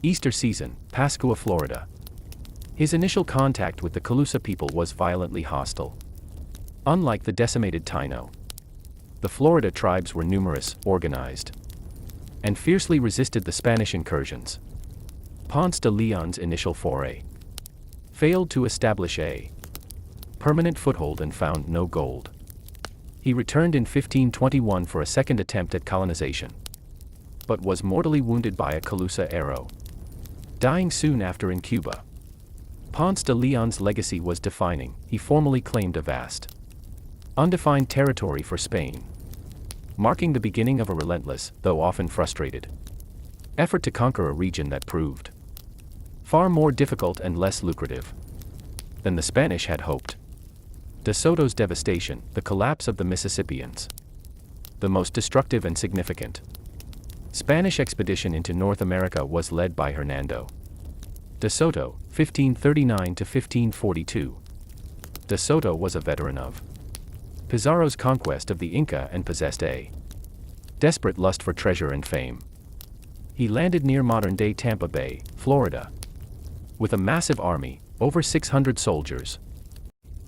Easter season, Pascua, Florida. His initial contact with the Calusa people was violently hostile. Unlike the decimated Taino, the Florida tribes were numerous, organized, and fiercely resisted the Spanish incursions. Ponce de Leon's initial foray failed to establish a permanent foothold and found no gold. He returned in 1521 for a second attempt at colonization, but was mortally wounded by a Calusa arrow, dying soon after in Cuba. Ponce de Leon's legacy was defining. He formally claimed a vast, undefined territory for Spain, marking the beginning of a relentless, though often frustrated, effort to conquer a region that proved far more difficult and less lucrative than the Spanish had hoped. De Soto's devastation, the collapse of the Mississippians, the most destructive and significant Spanish expedition into North America was led by Hernando de Soto, 1539 to 1542. De Soto was a veteran of Pizarro's conquest of the Inca and possessed a desperate lust for treasure and fame. He landed near modern-day Tampa Bay, Florida, with a massive army, over 600 soldiers,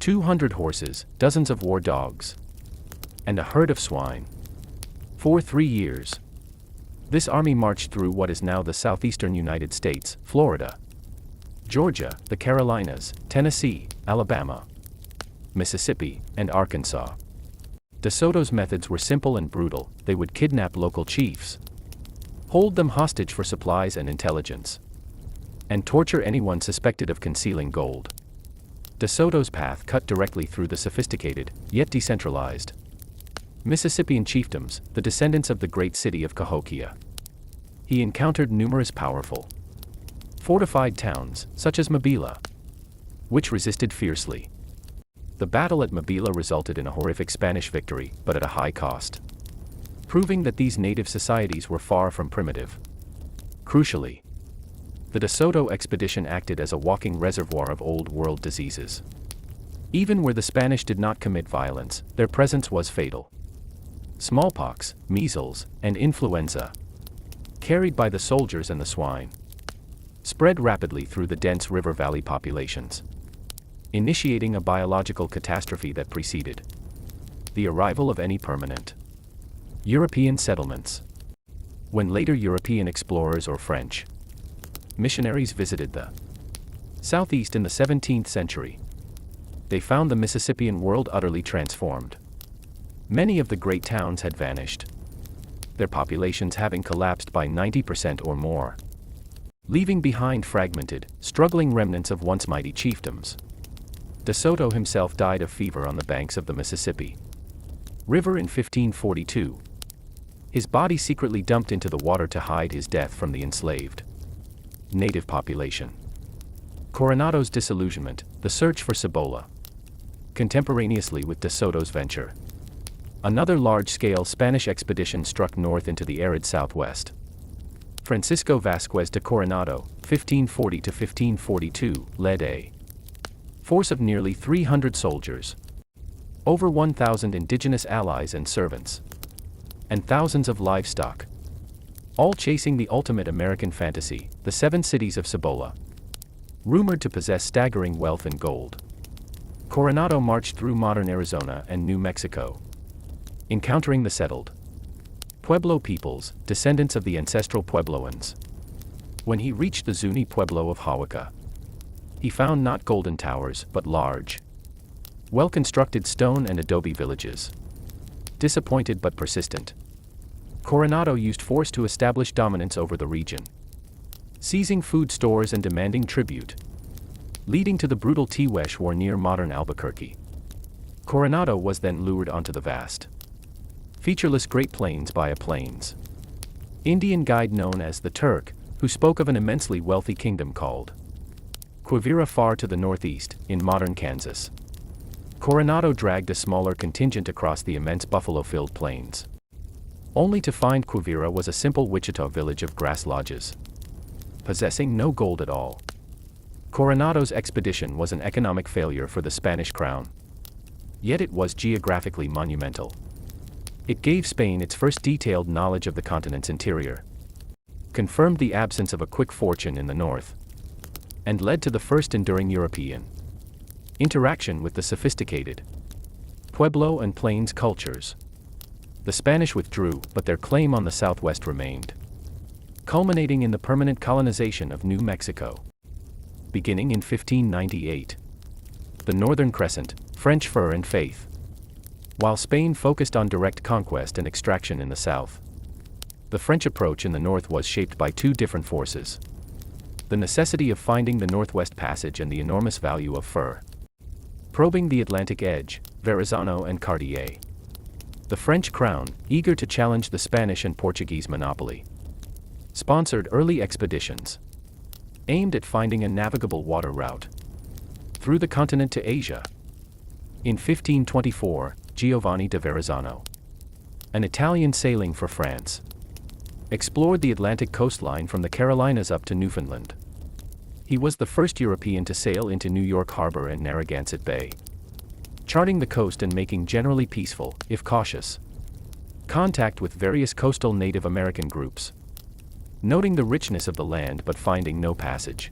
200 horses, dozens of war dogs, and a herd of swine. For 3 years, this army marched through what is now the southeastern United States, Florida, Georgia, the Carolinas, Tennessee, Alabama, Mississippi, and Arkansas. De Soto's methods were simple and brutal. They would kidnap local chiefs, hold them hostage for supplies and intelligence, and torture anyone suspected of concealing gold. De Soto's path cut directly through the sophisticated, yet decentralized, Mississippian chiefdoms, the descendants of the great city of Cahokia. He encountered numerous powerful, fortified towns, such as Mobile, which resisted fiercely. The battle at Mobile resulted in a horrific Spanish victory, but at a high cost. proving that these native societies were far from primitive. Crucially, the De Soto expedition acted as a walking reservoir of Old World diseases. Even where the Spanish did not commit violence, their presence was fatal. Smallpox, measles, and influenza, carried by the soldiers and the swine, spread rapidly through the dense river valley populations, initiating a biological catastrophe that preceded the arrival of any permanent European settlements. When later European explorers or French missionaries visited the Southeast in the 17th century, they found the Mississippian world utterly transformed. Many of the great towns had vanished, their populations having collapsed by 90% or more, leaving behind fragmented, struggling remnants of once mighty chiefdoms. De Soto himself died of fever on the banks of the Mississippi River in 1542. His body secretly dumped into the water to hide his death from the enslaved native population. Coronado's disillusionment, the search for Cibola. Contemporaneously with De Soto's venture, another large-scale Spanish expedition struck north into the arid southwest. Francisco Vázquez de Coronado, 1540–1542, led a force of nearly 300 soldiers, over 1,000 indigenous allies and servants, and thousands of livestock, all chasing the ultimate American fantasy, the 7 cities of Cibola, rumored to possess staggering wealth and gold. Coronado marched through modern Arizona and New Mexico, encountering the settled Pueblo peoples, descendants of the ancestral Puebloans. When he reached the Zuni Pueblo of Hahuaca, he found not golden towers but large, well-constructed stone and adobe villages. Disappointed but persistent, Coronado used force to establish dominance over the region, seizing food stores and demanding tribute, leading to the brutal Tewesh War near modern Albuquerque. Coronado was then lured onto the vast, featureless Great Plains by a Plains Indian guide known as the Turk, who spoke of an immensely wealthy kingdom called Quivira far to the northeast, in modern Kansas. Coronado dragged a smaller contingent across the immense buffalo-filled plains, only to find Quivira was a simple Wichita village of grass lodges, possessing no gold at all. Coronado's expedition was an economic failure for the Spanish crown, yet it was geographically monumental. It gave Spain its first detailed knowledge of the continent's interior, confirmed the absence of a quick fortune in the north, and led to the first enduring European interaction with the sophisticated Pueblo and Plains cultures. The Spanish withdrew, but their claim on the southwest remained, culminating in the permanent colonization of New Mexico. Beginning in 1598, the Northern Crescent, French fur and faith. While Spain focused on direct conquest and extraction in the south, the French approach in the north was shaped by 2 different forces: the necessity of finding the Northwest Passage and the enormous value of fur. Probing the Atlantic edge, Verrazano and Cartier. The French crown, eager to challenge the Spanish and Portuguese monopoly, sponsored early expeditions aimed at finding a navigable water route through the continent to Asia. In 1524, Giovanni da Verrazzano, an Italian sailing for France, explored the Atlantic coastline from the Carolinas up to Newfoundland. He was the first European to sail into New York Harbor and Narragansett Bay, charting the coast and making generally peaceful, if cautious, contact with various coastal Native American groups, noting the richness of the land but finding no passage.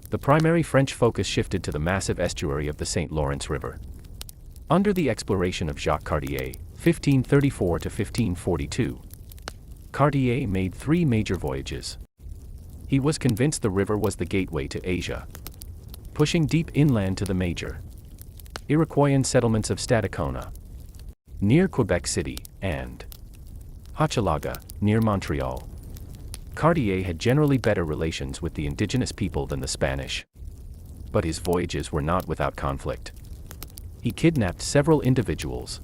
The primary French focus shifted to the massive estuary of the St. Lawrence River. Under the exploration of Jacques Cartier, 1534 to 1542, Cartier made 3 major voyages. He was convinced the river was the gateway to Asia, pushing deep inland to the major Iroquoian settlements of Stadacona, near Quebec City, and Hochelaga, near Montreal. Cartier had generally better relations with the indigenous people than the Spanish, but his voyages were not without conflict. He kidnapped several individuals,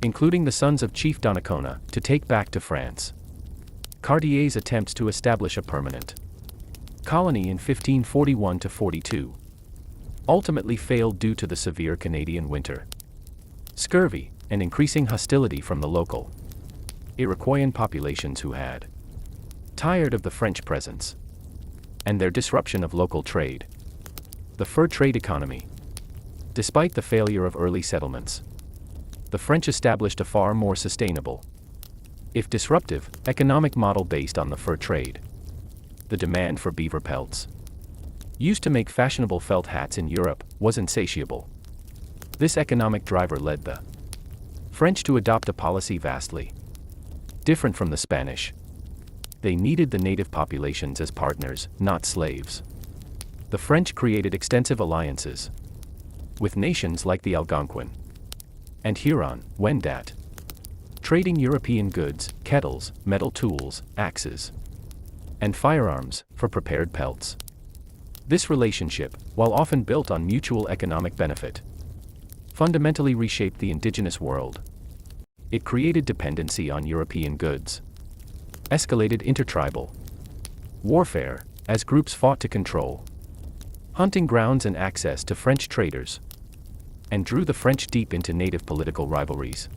including the sons of Chief Donnacona, to take back to France. Cartier's attempts to establish a permanent colony in 1541–42 ultimately failed due to the severe Canadian winter, scurvy, and increasing hostility from the local Iroquoian populations who had tired of the French presence and their disruption of local trade. The fur trade economy. Despite the failure of early settlements, the French established a far more sustainable, if disruptive, economic model based on the fur trade. The demand for beaver pelts, used to make fashionable felt hats in Europe, was insatiable. This economic driver led the French to adopt a policy vastly different from the Spanish. They needed the native populations as partners, not slaves. The French created extensive alliances with nations like the Algonquin and Huron-Wendat, trading European goods, kettles, metal tools, axes, and firearms for prepared pelts. This relationship, while often built on mutual economic benefit, fundamentally reshaped the indigenous world. It created dependency on European goods, escalated intertribal warfare as groups fought to control hunting grounds and access to French traders, and drew the French deep into native political rivalries,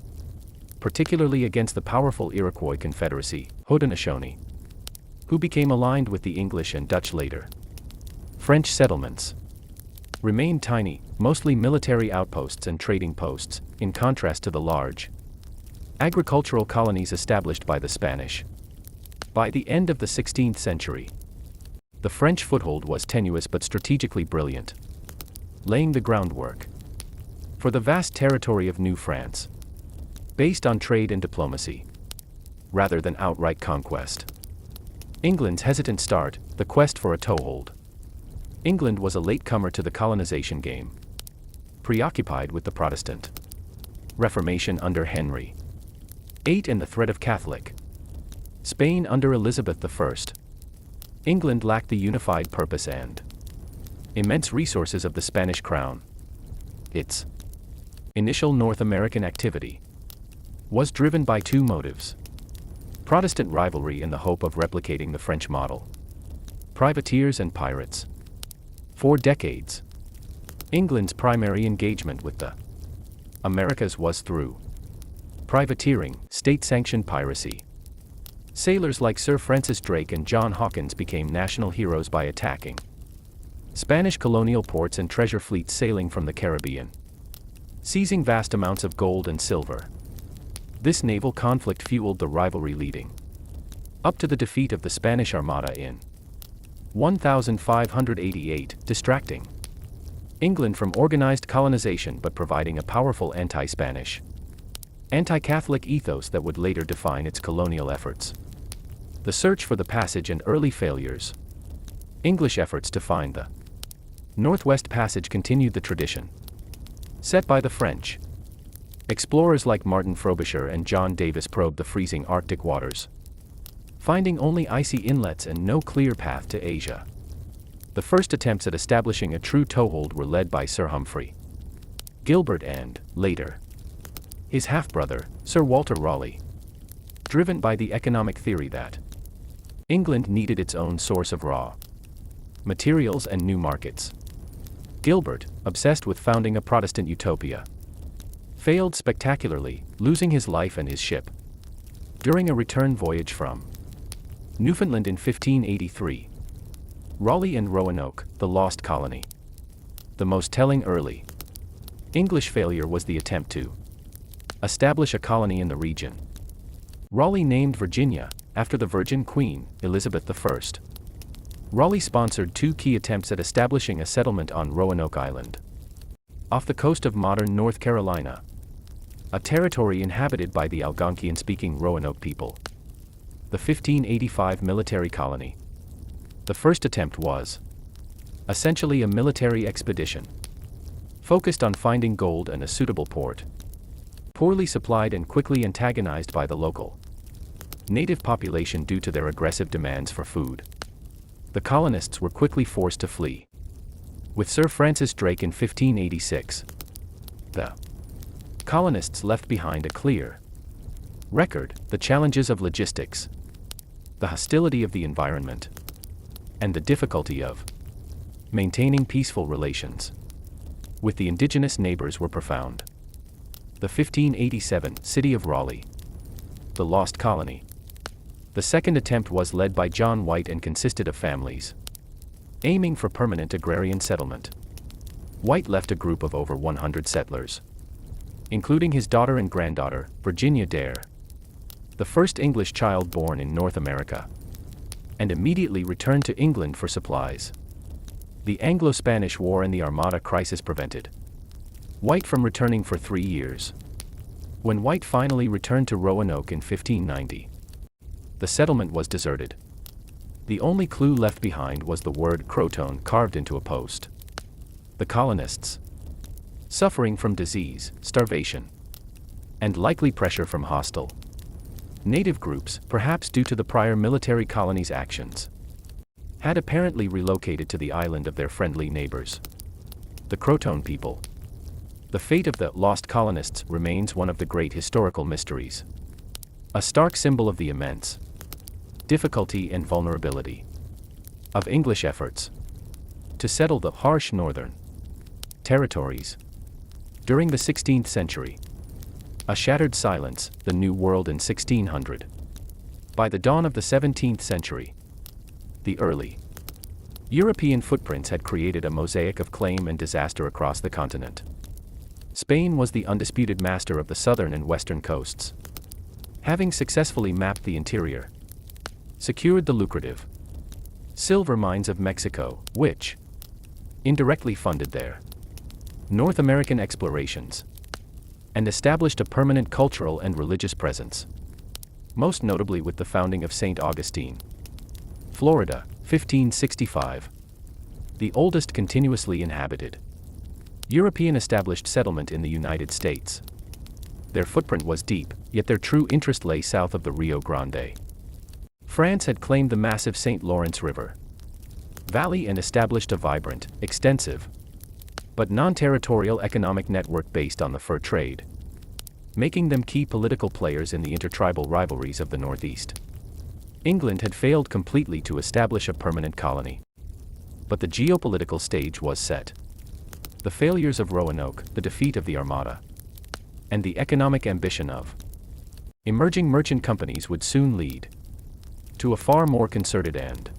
particularly against the powerful Iroquois Confederacy, Haudenosaunee, who became aligned with the English and Dutch later. French settlements remained tiny, mostly military outposts and trading posts, in contrast to the large agricultural colonies established by the Spanish. By the end of the 16th century, the French foothold was tenuous but strategically brilliant, laying the groundwork for the vast territory of New France, based on trade and diplomacy, rather than outright conquest. England's hesitant start, the quest for a toehold. England was a latecomer to the colonization game, preoccupied with the Protestant Reformation under Henry VIII and the threat of Catholic Spain under Elizabeth I. England lacked the unified purpose and immense resources of the Spanish crown. Its initial North American activity was driven by two motives: Protestant rivalry and the hope of replicating the French model. Privateers and pirates. For decades, England's primary engagement with the Americas was through privateering, state-sanctioned piracy. Sailors like Sir Francis Drake and John Hawkins became national heroes by attacking Spanish colonial ports and treasure fleets sailing from the Caribbean, seizing vast amounts of gold and silver. This naval conflict fueled the rivalry leading up to the defeat of the Spanish Armada in 1588, distracting England from organized colonization but providing a powerful anti-Spanish, anti-Catholic ethos that would later define its colonial efforts. The search for the Passage and early failures. English efforts to find the Northwest Passage continued the tradition set by the French. Explorers like Martin Frobisher and John Davis probed the freezing Arctic waters, finding only icy inlets and no clear path to Asia. The first attempts at establishing a true toehold were led by Sir Humphrey Gilbert and, later, his half-brother, Sir Walter Raleigh, driven by the economic theory that England needed its own source of raw materials and new markets. Gilbert, obsessed with founding a Protestant utopia, failed spectacularly, losing his life and his ship during a return voyage from Newfoundland in 1583. Raleigh and Roanoke, the lost colony. The most telling early English failure was the attempt to establish a colony in the region. Raleigh named Virginia, after the Virgin Queen, Elizabeth I. Raleigh sponsored two key attempts at establishing a settlement on Roanoke Island, off the coast of modern North Carolina, a territory inhabited by the Algonquian-speaking Roanoke people. The 1585 military colony. The first attempt was essentially a military expedition, focused on finding gold and a suitable port. Poorly supplied and quickly antagonized by the local native population due to their aggressive demands for food, the colonists were quickly forced to flee. With Sir Francis Drake in 1586, the colonists left behind a clear record: the challenges of logistics, the hostility of the environment, and the difficulty of maintaining peaceful relations with the indigenous neighbors were profound. The 1587 City of Raleigh. the lost colony. The second attempt was led by John White and consisted of families aiming for permanent agrarian settlement. White left a group of over 100 settlers, including his daughter and granddaughter, Virginia Dare, the first English child born in North America, and immediately returned to England for supplies. The Anglo-Spanish War and the Armada crisis prevented White from returning for 3 years. When White finally returned to Roanoke in 1590, the settlement was deserted. The only clue left behind was the word Croton carved into a post. The colonists, suffering from disease, starvation, and likely pressure from hostile native groups, perhaps due to the prior military colony's actions, had apparently relocated to the island of their friendly neighbors, the Croton people. The fate of the lost colonists remains one of the great historical mysteries, a stark symbol of the immense difficulty and vulnerability of English efforts to settle the harsh northern territories during the 16th century. A shattered silence, the New World in 1600. By the dawn of the 17th century, the early European footprints had created a mosaic of claim and disaster across the continent. Spain was the undisputed master of the southern and western coasts, having successfully mapped the interior, secured the lucrative silver mines of Mexico, which indirectly funded their North American explorations, and established a permanent cultural and religious presence, most notably with the founding of St. Augustine, Florida, 1565, the oldest continuously inhabited European established settlement in the United States. Their footprint was deep, yet their true interest lay south of the Rio Grande. France had claimed the massive St. Lawrence River valley and established a vibrant, extensive, but non-territorial economic network based on the fur trade, making them key political players in the intertribal rivalries of the Northeast. England had failed completely to establish a permanent colony, but the geopolitical stage was set. The failures of Roanoke, the defeat of the Armada, and the economic ambition of emerging merchant companies would soon lead to a far more concerted and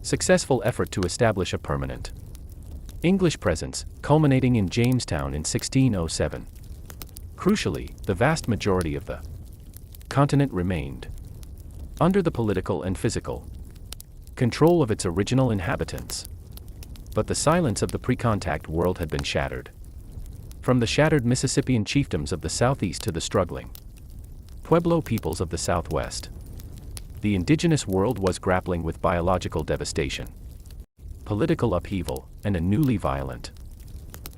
successful effort to establish a permanent English presence, culminating in Jamestown in 1607. Crucially, the vast majority of the continent remained under the political and physical control of its original inhabitants. But the silence of the pre-contact world had been shattered. From the shattered Mississippian chiefdoms of the Southeast to the struggling Pueblo peoples of the Southwest, the indigenous world was grappling with biological devastation, political upheaval, and a newly violent,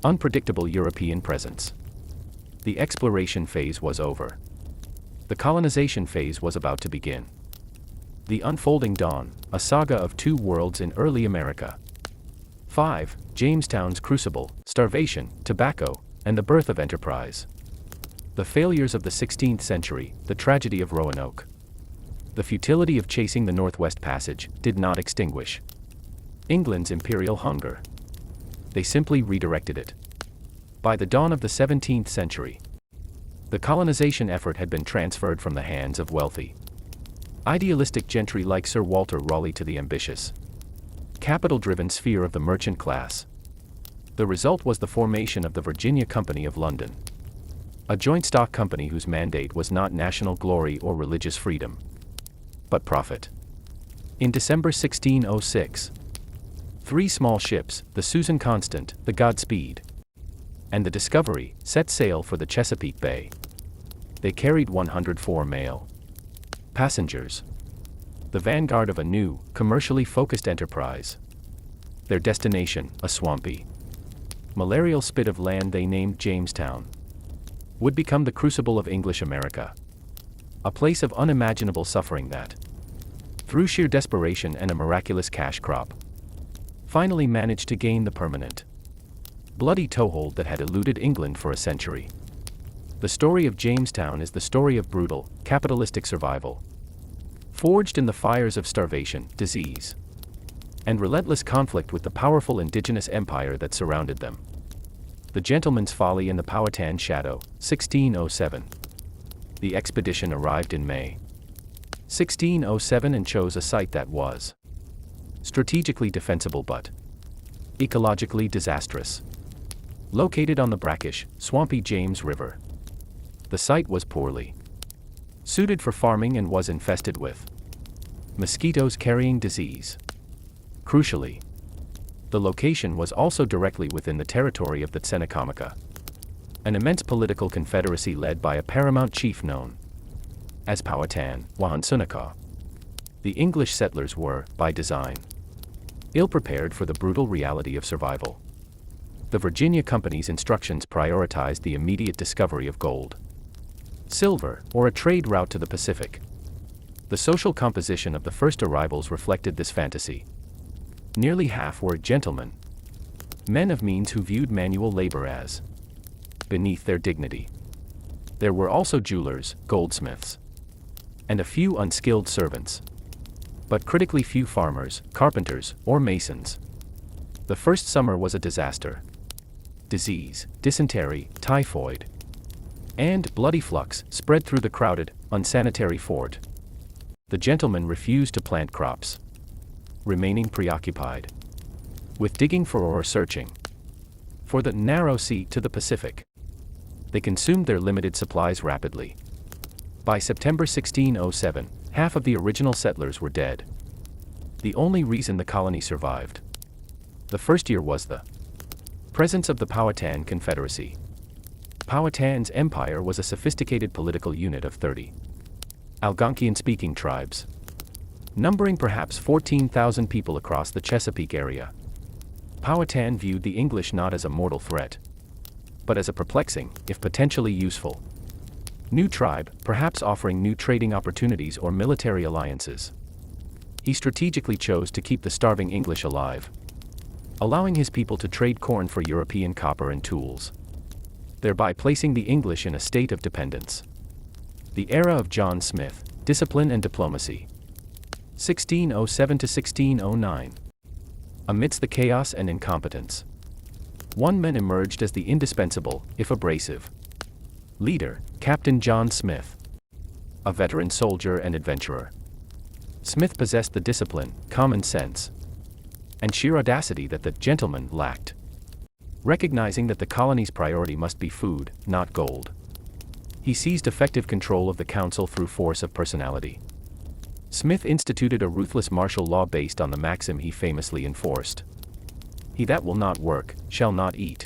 unpredictable European presence. The exploration phase was over. The colonization phase was about to begin. The Unfolding Dawn, a saga of two worlds in early America. 5. Jamestown's crucible, starvation, tobacco, and the birth of enterprise. The failures of the 16th century, the tragedy of Roanoke, the futility of chasing the Northwest Passage, did not extinguish England's imperial hunger. They simply redirected it. By the dawn of the 17th century, the colonization effort had been transferred from the hands of wealthy, idealistic gentry like Sir Walter Raleigh to the ambitious, capital-driven sphere of the merchant class. The result was the formation of the Virginia Company of London, a joint stock company whose mandate was not national glory or religious freedom, but profit. In December 1606, 3 small ships, the Susan Constant, the Godspeed, and the Discovery, set sail for the Chesapeake Bay. They carried 104 male passengers, the vanguard of a new, commercially focused enterprise. Their destination, a swampy, malarial spit of land they named Jamestown, would become the crucible of English America, a place of unimaginable suffering that, through sheer desperation and a miraculous cash crop, finally managed to gain the permanent, bloody toehold that had eluded England for a century. The story of Jamestown is the story of brutal, capitalistic survival, forged in the fires of starvation, disease, and relentless conflict with the powerful indigenous empire that surrounded them. The Gentleman's Folly and the Powhatan Shadow, 1607. The expedition arrived in May 1607 and chose a site that was strategically defensible but ecologically disastrous. Located on the brackish, swampy James River, the site was poorly suited for farming and was infested with mosquitoes carrying disease. Crucially, the location was also directly within the territory of the Tsenacomica, an immense political confederacy led by a paramount chief known as Powhatan Confederacy. The English settlers were, by design, ill-prepared for the brutal reality of survival. The Virginia Company's instructions prioritized the immediate discovery of gold, silver, or a trade route to the Pacific. The social composition of the first arrivals reflected this fantasy. Nearly half were gentlemen, men of means who viewed manual labor as beneath their dignity. There were also jewelers, goldsmiths, and a few unskilled servants, but critically few farmers, carpenters, or masons. The first summer was a disaster. Disease, dysentery, typhoid, and bloody flux spread through the crowded, unsanitary fort. The gentlemen refused to plant crops, remaining preoccupied with digging for or searching for the narrow sea to the Pacific. They consumed their limited supplies rapidly. By September 1607, half of the original settlers were dead. The only reason the colony survived the first year was the presence of the Powhatan Confederacy. Powhatan's empire was a sophisticated political unit of 30 Algonquian-speaking tribes, numbering perhaps 14,000 people across the Chesapeake area. Powhatan viewed the English not as a mortal threat, but as a perplexing, if potentially useful, new tribe, perhaps offering new trading opportunities or military alliances. He strategically chose to keep the starving English alive, allowing his people to trade corn for European copper and tools, thereby placing the English in a state of dependence. The era of John Smith, discipline and diplomacy, 1607 to 1609. Amidst the chaos and incompetence, one man emerged as the indispensable, if abrasive, leader, Captain John Smith. A veteran soldier and adventurer, Smith possessed the discipline, common sense, and sheer audacity that the gentleman lacked. Recognizing that the colony's priority must be food, not gold, he seized effective control of the council through force of personality. Smith instituted a ruthless martial law based on the maxim he famously enforced: "He that will not work, shall not eat."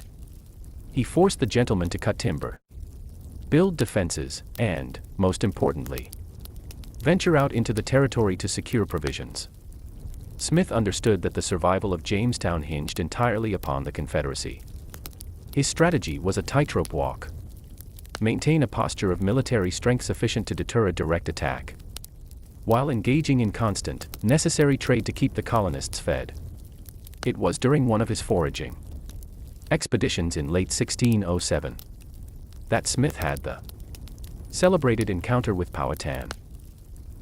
He forced the gentlemen to cut timber, build defenses, and, most importantly, venture out into the territory to secure provisions. Smith understood that the survival of Jamestown hinged entirely upon the Confederacy. His strategy was a tightrope walk. Maintain a posture of military strength sufficient to deter a direct attack, while engaging in constant, necessary trade to keep the colonists fed. It was during one of his foraging expeditions in late 1607 that Smith had the celebrated encounter with Powhatan.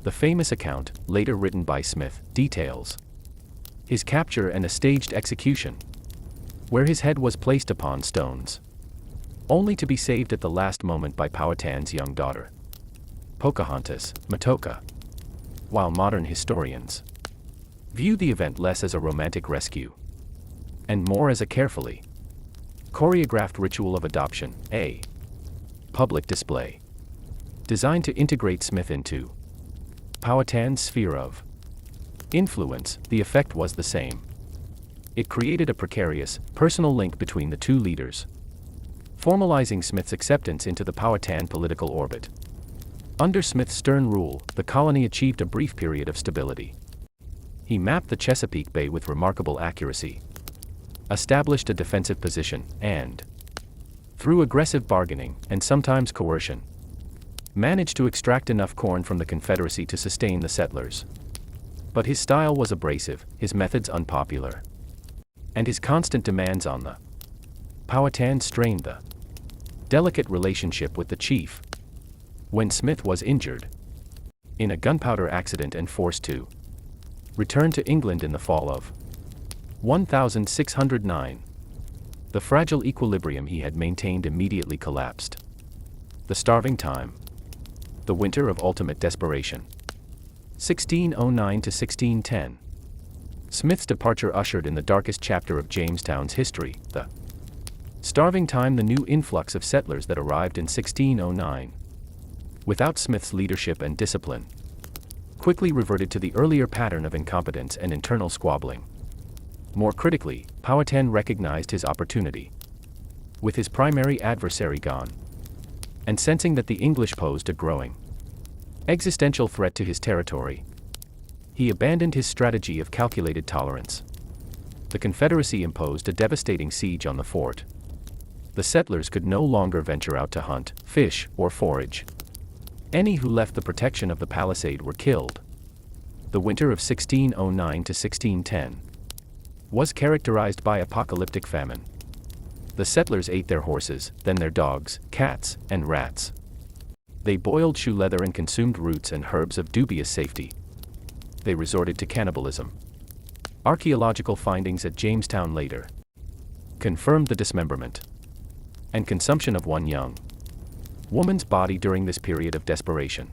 The famous account, later written by Smith, details his capture and a staged execution, where his head was placed upon stones, only to be saved at the last moment by Powhatan's young daughter, Pocahontas, Matoka. While modern historians view the event less as a romantic rescue and more as a carefully choreographed ritual of adoption, a public display designed to integrate Smith into Powhatan's sphere of influence, the effect was the same. It created a precarious, personal link between the two leaders, formalizing Smith's acceptance into the Powhatan political orbit. Under Smith's stern rule, the colony achieved a brief period of stability. He mapped the Chesapeake Bay with remarkable accuracy, established a defensive position, and, through aggressive bargaining, and sometimes coercion, managed to extract enough corn from the Confederacy to sustain the settlers. But his style was abrasive, his methods unpopular, and his constant demands on the Powhatan strained the delicate relationship with the chief. When Smith was injured in a gunpowder accident and forced to return to England in the fall of 1609, the fragile equilibrium he had maintained immediately collapsed. The starving time The winter of ultimate desperation. 1609 to 1610. Smith's departure ushered in the darkest chapter of Jamestown's history, the starving time. The new influx of settlers that arrived in 1609, without Smith's leadership and discipline, quickly reverted to the earlier pattern of incompetence and internal squabbling. More critically, Powhatan recognized his opportunity. With his primary adversary gone, and sensing that the English posed a growing existential threat to his territory, he abandoned his strategy of calculated tolerance. The Confederacy imposed a devastating siege on the fort. The settlers could no longer venture out to hunt, fish, or forage. Any who left the protection of the palisade were killed. The winter of 1609 to 1610 was characterized by apocalyptic famine. The settlers ate their horses, then their dogs, cats, and rats. They boiled shoe leather and consumed roots and herbs of dubious safety. They resorted to cannibalism. Archaeological findings at Jamestown later confirmed the dismemberment and consumption of one young woman's body during this period of desperation.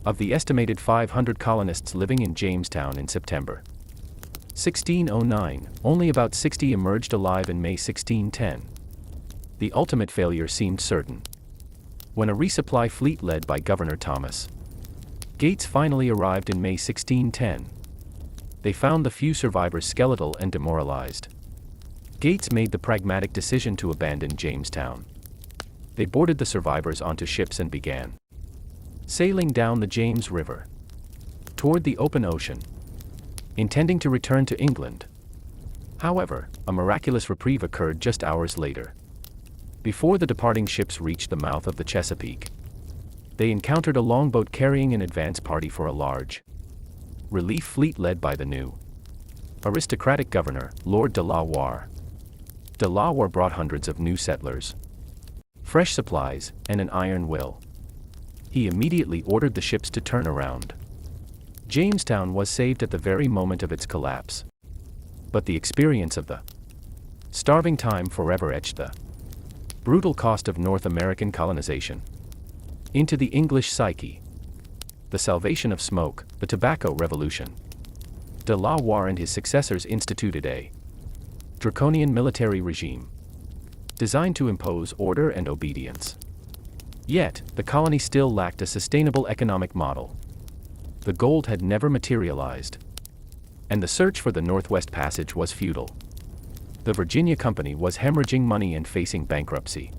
Of the estimated 500 colonists living in Jamestown in September 1609, only about 60 emerged alive in May 1610. The ultimate failure seemed certain when a resupply fleet led by Governor Thomas Gates finally arrived in May 1610. They found the few survivors skeletal and demoralized. Gates made the pragmatic decision to abandon Jamestown. They boarded the survivors onto ships and began sailing down the James River toward the open ocean, intending to return to England. However, a miraculous reprieve occurred just hours later. Before the departing ships reached the mouth of the Chesapeake, they encountered a longboat carrying an advance party for a large relief fleet led by the new aristocratic governor, Lord de la Warr. De la Warr brought hundreds of new settlers, fresh supplies, and an iron will. He immediately ordered the ships to turn around. Jamestown was saved at the very moment of its collapse. But the experience of the starving time forever etched the brutal cost of North American colonization into the English psyche. The salvation of smoke, the tobacco revolution. De la Warr and his successors instituted a draconian military regime designed to impose order and obedience. Yet, the colony still lacked a sustainable economic model. The gold had never materialized, and the search for the Northwest Passage was futile. The Virginia Company was hemorrhaging money and facing bankruptcy.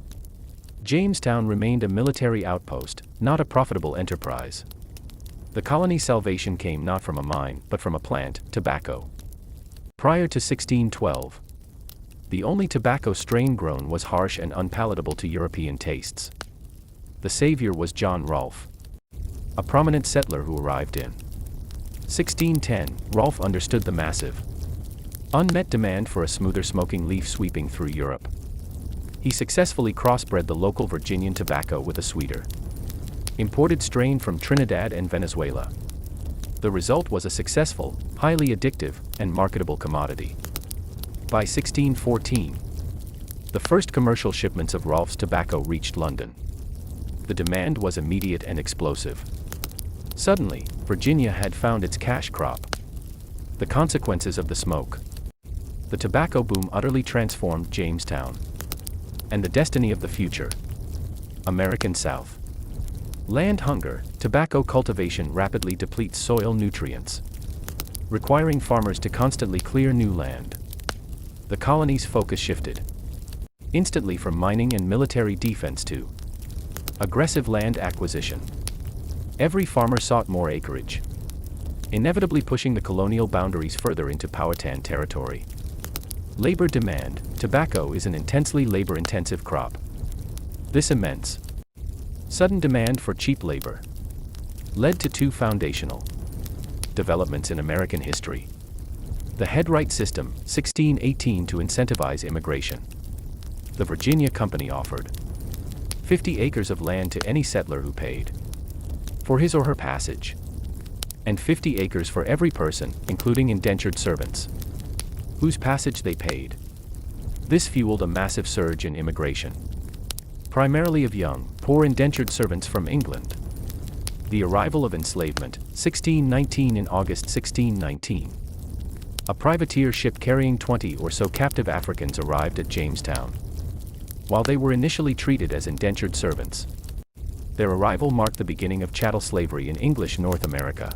Jamestown remained a military outpost, not a profitable enterprise. The colony's salvation came not from a mine, but from a plant, tobacco. Prior to 1612, the only tobacco strain grown was harsh and unpalatable to European tastes. The savior was John Rolfe, a prominent settler who arrived in 1610. Rolfe understood the massive, unmet demand for a smoother smoking leaf sweeping through Europe. He successfully crossbred the local Virginian tobacco with a sweeter, imported strain from Trinidad and Venezuela. The result was a successful, highly addictive, and marketable commodity. By 1614, the first commercial shipments of Rolfe's tobacco reached London. The demand was immediate and explosive. Suddenly, Virginia had found its cash crop. The consequences of the smoke. The tobacco boom utterly transformed Jamestown. And the destiny of the future. American South. Land hunger. Tobacco cultivation rapidly depletes soil nutrients, requiring farmers to constantly clear new land. The colony's focus shifted instantly from mining and military defense to aggressive land acquisition. Every farmer sought more acreage, inevitably pushing the colonial boundaries further into Powhatan territory. Labor demand. Tobacco is an intensely labor-intensive crop. This immense, sudden demand for cheap labor led to two foundational developments in American history. The headright system, 1618, to incentivize immigration. The Virginia Company offered 50 acres of land to any settler who paid for his or her passage, and 50 acres for every person, including indentured servants, whose passage they paid. This fueled a massive surge in immigration, primarily of young, poor indentured servants from England. The arrival of enslavement, 1619. In August 1619, a privateer ship carrying 20 or so captive Africans arrived at Jamestown. While they were initially treated as indentured servants, their arrival marked the beginning of chattel slavery in English North America.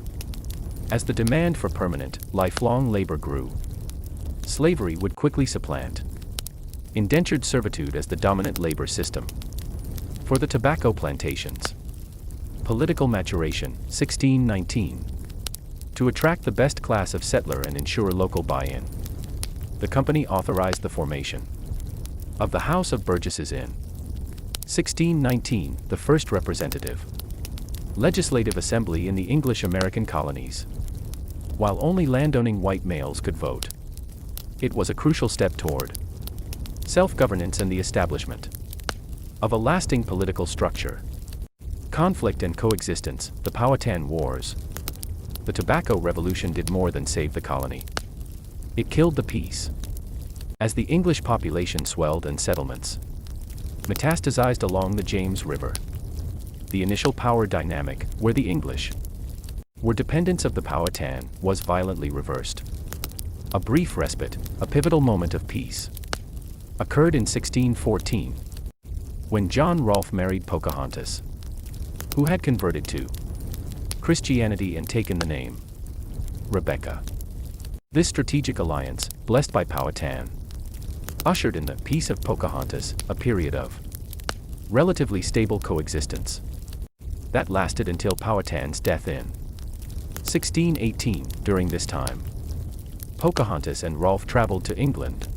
As the demand for permanent, lifelong labor grew, slavery would quickly supplant indentured servitude as the dominant labor system. For the tobacco plantations, political maturation, 1619. To attract the best class of settler and ensure local buy-in, the company authorized the formation of the House of Burgesses in 1619, the first representative legislative assembly in the English American colonies. While only landowning white males could vote, it was a crucial step toward self-governance and the establishment of a lasting political structure. Conflict and coexistence, the Powhatan Wars. The Tobacco Revolution did more than save the colony. It killed the peace. As the English population swelled and settlements metastasized along the James River, the initial power dynamic, where the English were dependents of the Powhatan, was violently reversed. A brief respite, a pivotal moment of peace, occurred in 1614, when John Rolfe married Pocahontas, who had converted to Christianity and taken the name Rebecca. This strategic alliance, blessed by Powhatan, ushered in the Peace of Pocahontas, a period of relatively stable coexistence that lasted until Powhatan's death in 1618. During this time, Pocahontas and Rolfe traveled to England,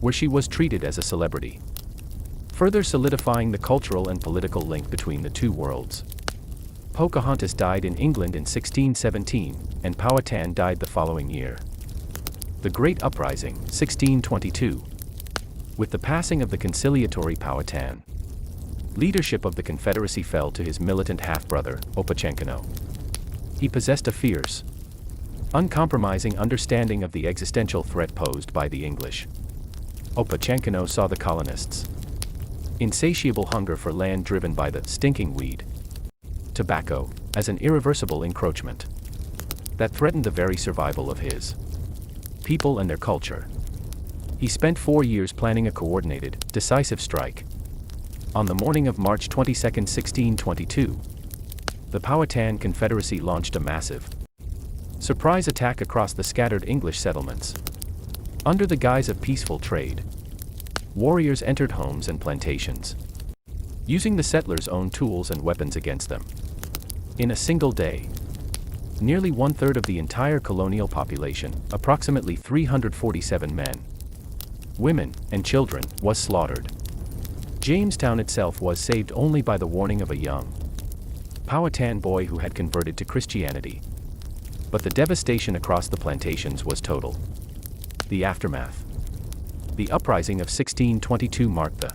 where she was treated as a celebrity, further solidifying the cultural and political link between the two worlds. Pocahontas died in England in 1617, and Powhatan died the following year. The Great Uprising, 1622. With the passing of the conciliatory Powhatan, leadership of the Confederacy fell to his militant half-brother, Opechancanough. He possessed a fierce, uncompromising understanding of the existential threat posed by the English. Opechancanough saw the colonists' insatiable hunger for land driven by the stinking weed, tobacco, as an irreversible encroachment that threatened the very survival of his people and their culture. He spent 4 years planning a coordinated, decisive strike. On the morning of March 22, 1622, the Powhatan Confederacy launched a massive surprise attack across the scattered English settlements. Under the guise of peaceful trade, warriors entered homes and plantations, using the settlers' own tools and weapons against them. In a single day, nearly one-third of the entire colonial population, approximately 347 men, women, and children, was slaughtered. Jamestown itself was saved only by the warning of a young Powhatan boy who had converted to Christianity. But the devastation across the plantations was total. The aftermath. The uprising of 1622 marked the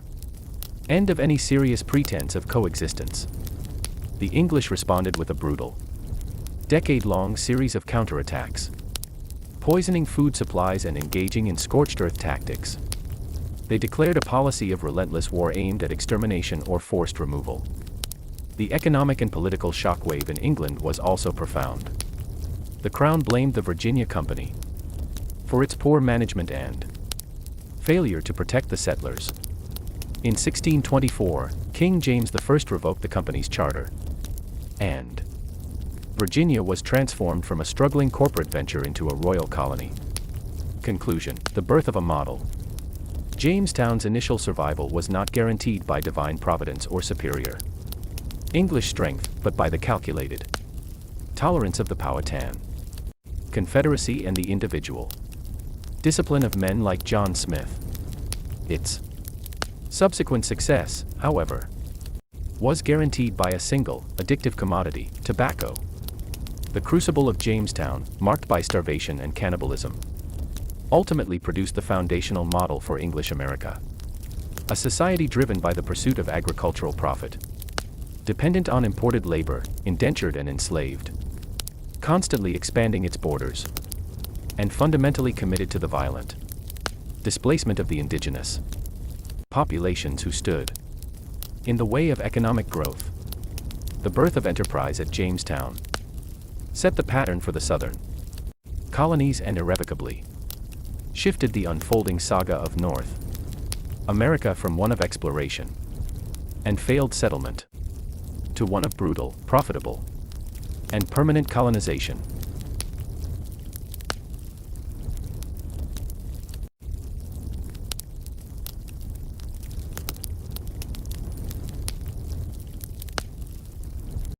end of any serious pretense of coexistence. The English responded with a brutal, decade-long series of counterattacks, poisoning food supplies and engaging in scorched earth tactics. They declared a policy of relentless war aimed at extermination or forced removal. The economic and political shockwave in England was also profound. The Crown blamed the Virginia Company for its poor management and failure to protect the settlers. In 1624, King James I revoked the company's charter, and Virginia was transformed from a struggling corporate venture into a royal colony. Conclusion: the birth of a model. Jamestown's initial survival was not guaranteed by divine providence or superior English strength, but by the calculated tolerance of the Powhatan Confederacy and the individual discipline of men like John Smith. Its subsequent success, however, was guaranteed by a single, addictive commodity, tobacco. The crucible of Jamestown, marked by starvation and cannibalism, ultimately produced the foundational model for English America. A society driven by the pursuit of agricultural profit, dependent on imported labor, indentured and enslaved, constantly expanding its borders, and fundamentally committed to the violent displacement of the indigenous populations who stood in the way of economic growth. The birth of enterprise at Jamestown set the pattern for the southern colonies and irrevocably shifted the unfolding saga of North America from one of exploration and failed settlement to one of brutal, profitable, and permanent colonization.